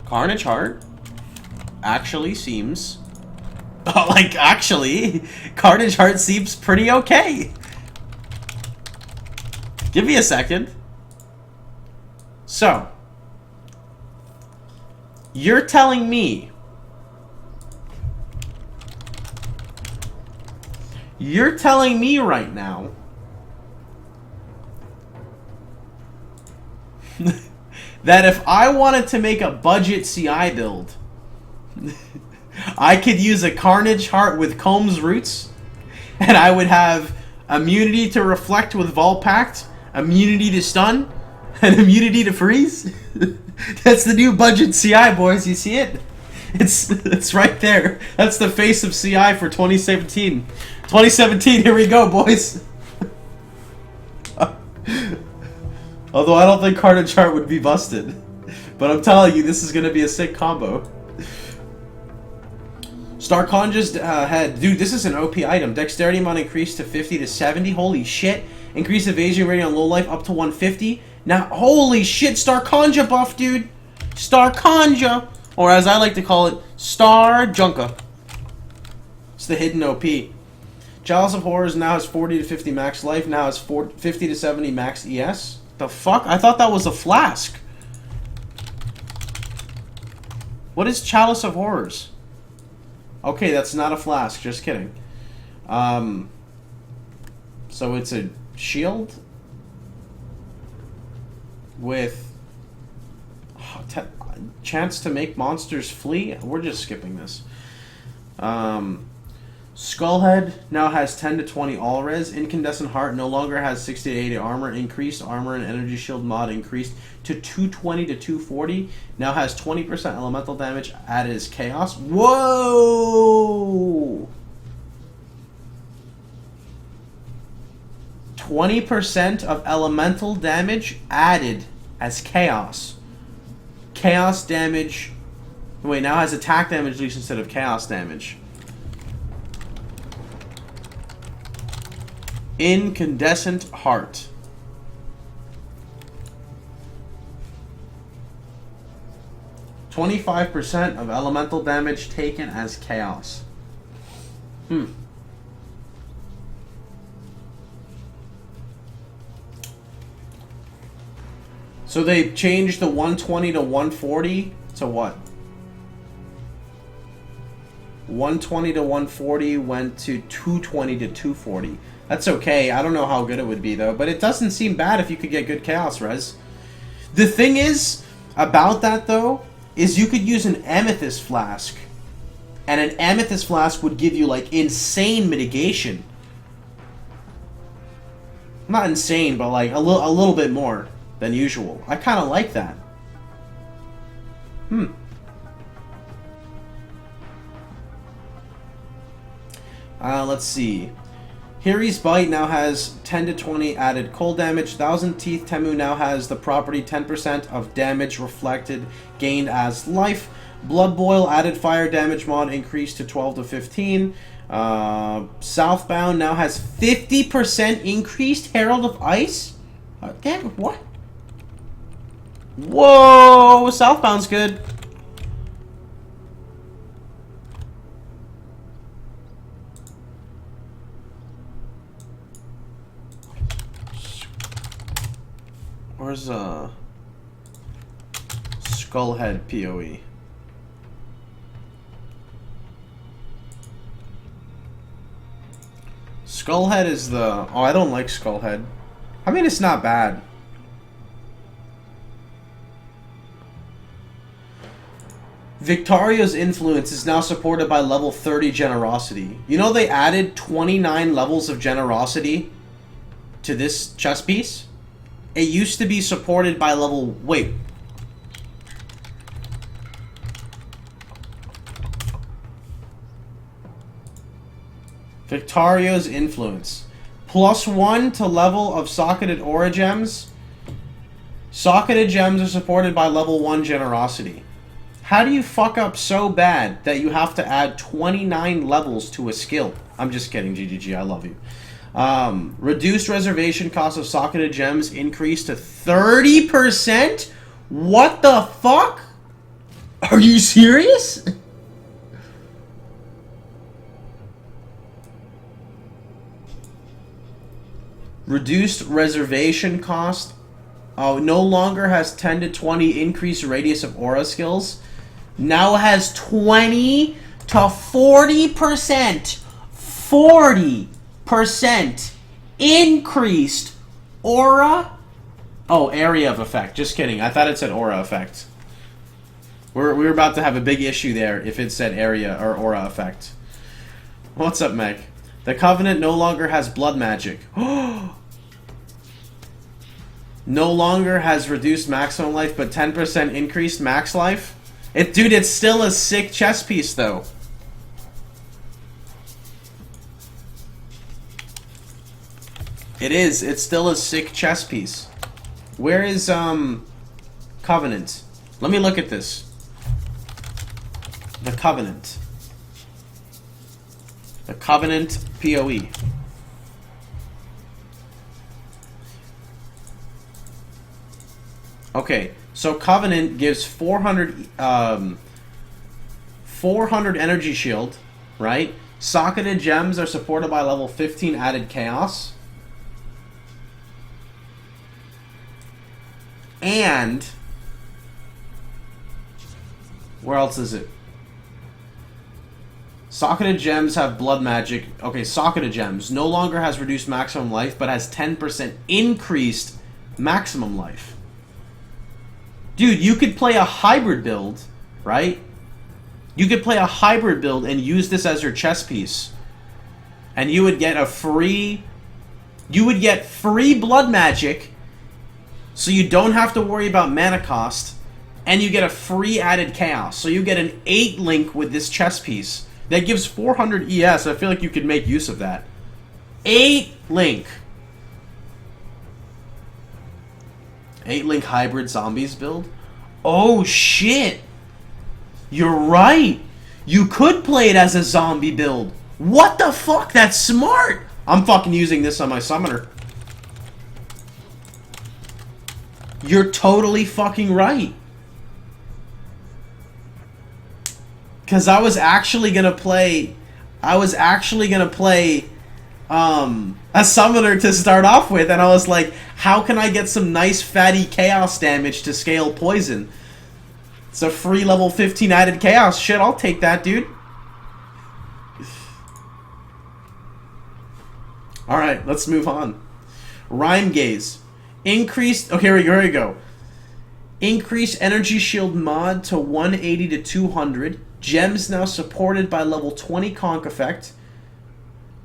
Carnage Heart actually seems... like, actually, Carnage Heart seems pretty okay. Give me a second. So, you're telling me... You're telling me right now... that if I wanted to make a budget CI build, I could use a Carnage Heart with Combs Roots, and I would have immunity to Reflect with Volpact, immunity to Stun, and immunity to Freeze. That's the new budget CI, boys. You see it? It's right there. That's the face of CI for 2017. 2017, here we go, boys. Although I don't think Carnage Heart would be busted. But I'm telling you, this is going to be a sick combo. Star Conja's head. Dude, this is an OP item. Dexterity mod increased to 50 to 70. Holy shit. Increased evasion rating on low life up to 150. Now, holy shit, Star Conja buff, dude. Star Conja. Or as I like to call it, Star Junka. It's the hidden OP. Chalice of Horrors now has 40 to 50 max life. Now has 50 to 70 max ES. The fuck? I thought that was a flask. What is Chalice of Horrors? Okay, that's not a flask. Just kidding. So it's a shield with chance to make monsters flee. We're just skipping this. Skullhead now has 10 to 20 all res. Incandescent Heart no longer has 60 to 80 armor. Increased armor and energy shield mod increased to 220 to 240. Now has 20% elemental damage added as chaos. Whoa! 20% of elemental damage added as chaos. Chaos damage. Wait, now has attack damage at least instead of chaos damage. Incandescent Heart. %25 of elemental damage taken as chaos. So they changed the 120 to 140 to what? 120 to 140 went to 220 to 240. That's okay. I don't know how good it would be, though. But it doesn't seem bad if you could get good Chaos Res. The thing is, about that, though, is you could use an Amethyst Flask. And an Amethyst Flask would give you, like, insane mitigation. Not insane, but, like, a little bit more than usual. I kind of like that. Let's see. Hiri's Bite now has 10 to 20 added cold damage. Thousand Teeth Temu now has the property 10% of damage reflected gained as life. Blood Boil added fire damage mod increased to 12 to 15. Southbound now has 50% increased Herald of Ice. Damn, what? Whoa, Southbound's good. Where's Skullhead PoE? Skullhead is the... Oh, I don't like Skullhead. I mean, it's not bad. Victoria's influence is now supported by level 30 generosity. You know they added 29 levels of generosity to this chess piece? It used to be supported by level... Wait. Victario's Influence. +1 to level of socketed aura gems. Socketed gems are supported by level 1 Generosity. How do you fuck up so bad that you have to add 29 levels to a skill? I'm just kidding, GGG, I love you. Reduced reservation cost of socketed gems increased to 30%? What the fuck? Are you serious? Reduced reservation cost. Oh, no longer has 10 to 20 increased radius of aura skills. Now has 20 to 40%. 40% increased aura. Oh, area of effect. Just kidding. I thought it said aura effect. We were about to have a big issue there if it said area or aura effect. What's up, Meg? The Covenant no longer has blood magic. No longer has reduced maximum life, but 10% increased max life. Dude, it's still a sick chess piece, though. It is. It's still a sick chess piece. Where is, Covenant? Let me look at this. The Covenant. The Covenant PoE. Okay, so Covenant gives 400 energy shield, right? Socketed gems are supported by level 15 added chaos. And where else is it? Socketed gems have blood magic. Okay, socketed gems no longer has reduced maximum life, but has 10% increased maximum life. Dude, you could play a hybrid build, right? You could play a hybrid build and use this as your chess piece. And you would get a free... You would get free blood magic, so you don't have to worry about mana cost, and you get a free added chaos. So you get an 8 link with this chess piece that gives 400 ES. I feel like you could make use of that. 8 link. 8 link hybrid zombies build? Oh shit! You're right! You could play it as a zombie build! What the fuck? That's smart! I'm fucking using this on my summoner. You're totally fucking right. Cause I was actually gonna play a summoner to start off with, and I was like, how can I get some nice fatty chaos damage to scale poison? It's a free level 15 added chaos. Shit, I'll take that, dude. Alright, let's move on. Rhyme Gaze. Increased... Okay, here we go. Increased energy shield mod to 180 to 200. Gems now supported by level 20 conk effect.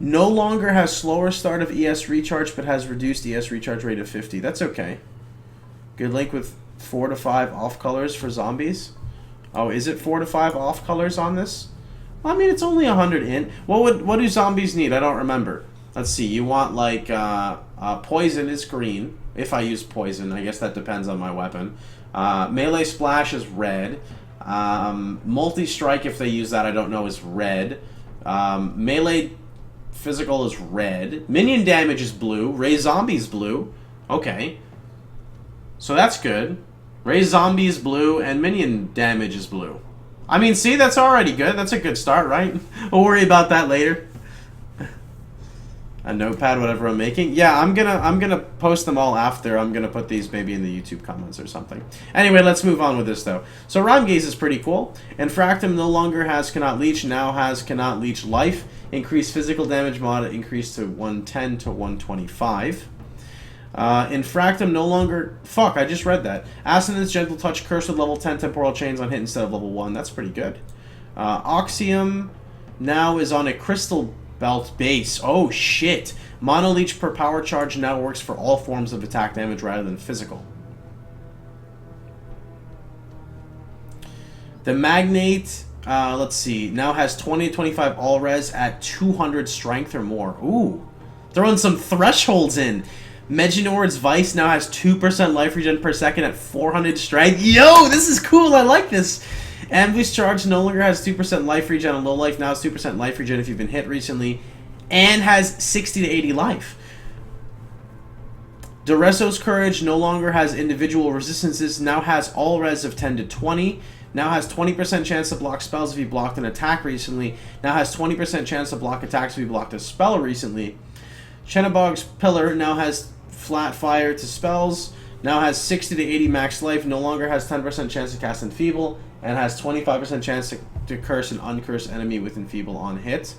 No longer has slower start of ES recharge, but has reduced ES recharge rate of 50. That's okay. Good link with 4 to 5 off colors for zombies. Oh, is it 4 to 5 off colors on this? Well, I mean, it's only 100 int. What do zombies need? I don't remember. Let's see. You want, like, poison is green. If I use poison. I guess that depends on my weapon. Melee splash is red. Multi-strike, if they use that, I don't know, is red. Melee physical is red. Minion damage is blue. Raise zombie is blue. Okay. So that's good. Raise zombie is blue, and minion damage is blue. I mean, see, that's already good. That's a good start, right? We'll worry about that later. A notepad, whatever I'm making. Yeah, I'm gonna post them all after. I'm gonna put these maybe in the YouTube comments or something. Anyway, let's move on with this though. So Rhyme Gaze is pretty cool. Infractum no longer has cannot leech, now has cannot leech life. Increased physical damage mod increased to 110 to 125. Infractum no longer... Fuck, I just read that. Assonance, Gentle Touch, Curse with level 10 temporal chains on hit instead of level 1. That's pretty good. Oxium now is on a crystal belt base. Oh shit. Mono Leech per power charge now works for all forms of attack damage rather than physical. The Magnate Let's see. Now has 20 to 25 all res at 200 strength or more. Ooh. Throwing some thresholds in. Meginord's Vice now has 2% life regen per second at 400 strength. Yo, this is cool. I like this. Ambush Charge no longer has 2% life regen on low life. Now it's 2% life regen if you've been hit recently. And has 60 to 80 life. Doreso's Courage no longer has individual resistances. Now has all res of 10 to 20. Now has 20% chance to block spells if you blocked an attack recently. Now has 20% chance to block attacks if you blocked a spell recently. Chenabog's Pillar now has flat fire to spells. Now has 60 to 80 max life. No longer has 10% chance to cast Enfeeble. And has 25% chance to curse an uncursed enemy with Enfeeble on hit.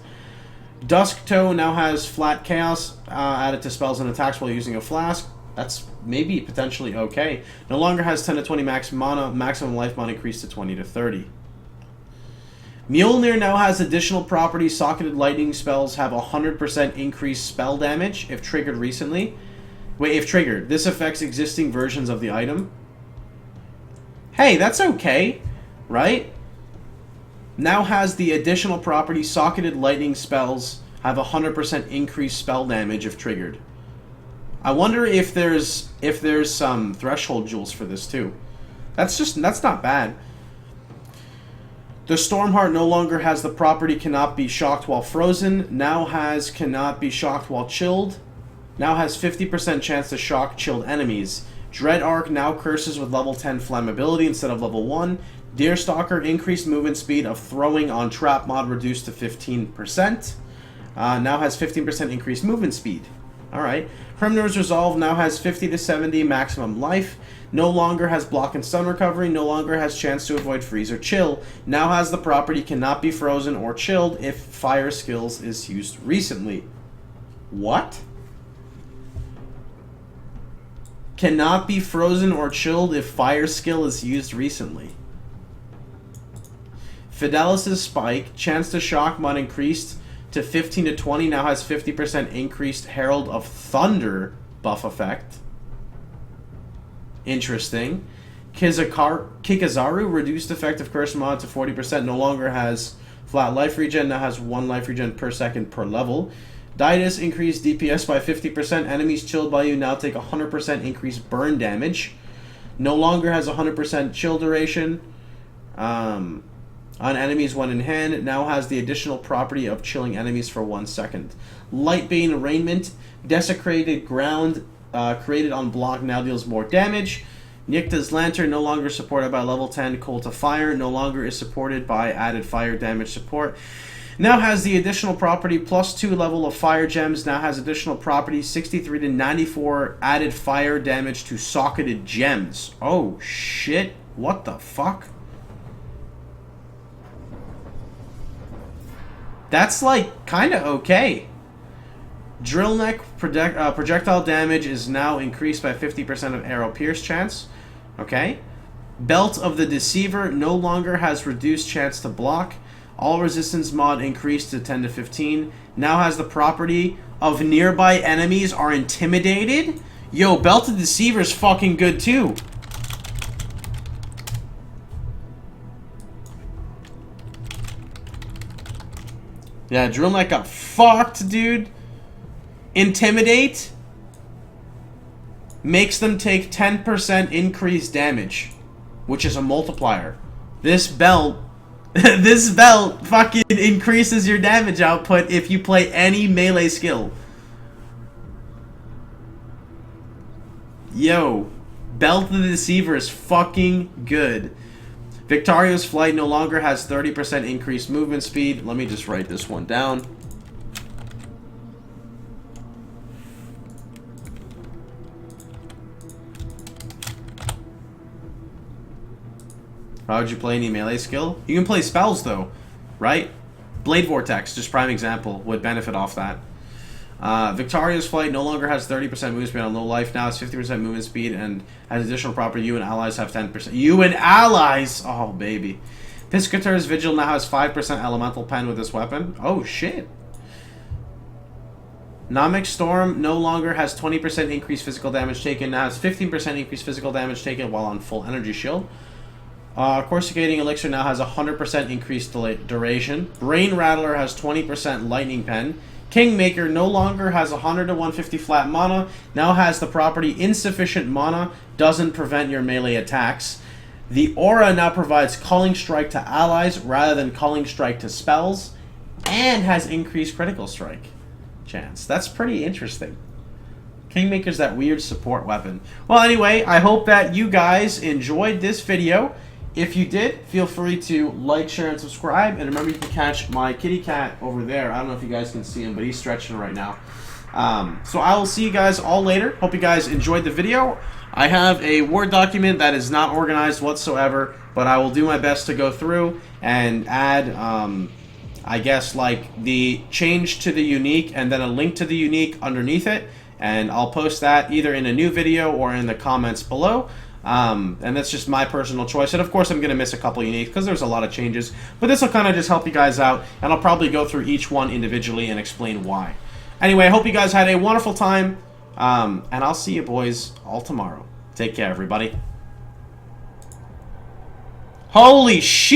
Dusk Toe now has flat chaos added to spells and attacks while using a flask. That's maybe potentially okay. No longer has 10 to 20 max mana. Maximum life mana increased to 20 to 30. Mjolnir now has additional properties. Socketed lightning spells have 100% increased spell damage if triggered recently. Wait, if triggered. This affects existing versions of the item. Hey, that's okay, right? Now has the additional property. Socketed lightning spells have 100% increased spell damage if triggered. I wonder if there's some threshold jewels for this too. That's not bad. The Stormheart no longer has the property cannot be shocked while frozen. Now has cannot be shocked while chilled. Now has 50% chance to shock chilled enemies. Dread Arc now curses with level 10 flammability instead of level 1. Deerstalker increased movement speed of throwing on trap mod reduced to 15%. Now has 15% increased movement speed. Alright. Primner's Resolve now has 50 to 70 maximum life. No longer has block and stun recovery. No longer has chance to avoid freeze or chill. Now has the property cannot be frozen or chilled if fire skills is used recently. What? Cannot be frozen or chilled if fire skill is used recently. Fidelis' Spike, chance to shock mod increased to 15 to 20, now has 50% increased Herald of Thunder buff effect. Interesting. Kikazaru, reduced effective curse mod to 40%, no longer has flat life regen, now has 1 life regen per second per level. Didus increased DPS by 50%, enemies chilled by you now take 100% increased burn damage. No longer has 100% chill duration. On enemies when in hand, now has the additional property of chilling enemies for 1 second. Lightbane Arraignment, desecrated ground created on block now deals more damage. Nycta's Lantern, no longer supported by level 10 Cold of Fire, no longer is supported by added fire damage support. Now has the additional property +2 level of fire gems, now has additional property 63 to 94 added fire damage to socketed gems. Oh shit, what the fuck? That's like kinda okay. Drill Neck projectile damage is now increased by 50% of arrow pierce chance. Okay. Belt of the Deceiver no longer has reduced chance to block. All resistance mod increased to 10 to 15. Now has the property of nearby enemies are intimidated. Yo, Belt of the Deceiver is fucking good too. Yeah, Drill Neck got fucked, dude. Intimidate makes them take 10% increased damage, which is a multiplier. This belt this belt fucking increases your damage output if you play any melee skill. Yo, Belt of the Deceiver is fucking good. Victario's Flight no longer has 30% increased movement speed. Let me just write this one down. How would you play any melee skill? You can play spells though, right? Blade Vortex, just prime example, would benefit off that. Victoria's Flight no longer has 30% movement speed on low life. Now it's 50% movement speed and has additional property. You and allies have 10%. You and allies! Oh, baby. Piscator's Vigil now has 5% elemental pen with this weapon. Oh, shit. Namek Storm no longer has 20% increased physical damage taken. Now has 15% increased physical damage taken while on full energy shield. Coruscating Elixir now has 100% increased duration. Brain Rattler has 20% Lightning Pen. Kingmaker no longer has 100 to 150 flat mana, now has the property Insufficient Mana, doesn't prevent your melee attacks. The Aura now provides Calling Strike to allies rather than Calling Strike to spells, and has increased critical strike chance. That's pretty interesting. Kingmaker's that weird support weapon. Well, anyway, I hope that you guys enjoyed this video. If you did, feel free to like, share, and subscribe. And remember, you can catch my kitty cat over there. I don't know if you guys can see him, but he's stretching right now. So I will see you guys all later. Hope you guys enjoyed the video. I have a Word document that is not organized whatsoever, but I will do my best to go through and add, I guess, like the change to the unique and then a link to the unique underneath it. And I'll post that either in a new video or in the comments below. And that's just my personal choice. And of course, I'm going to miss a couple unique because there's a lot of changes. But this will kind of just help you guys out. And I'll probably go through each one individually and explain why. Anyway, I hope you guys had a wonderful time. And I'll see you boys all tomorrow. Take care, everybody. Holy shit!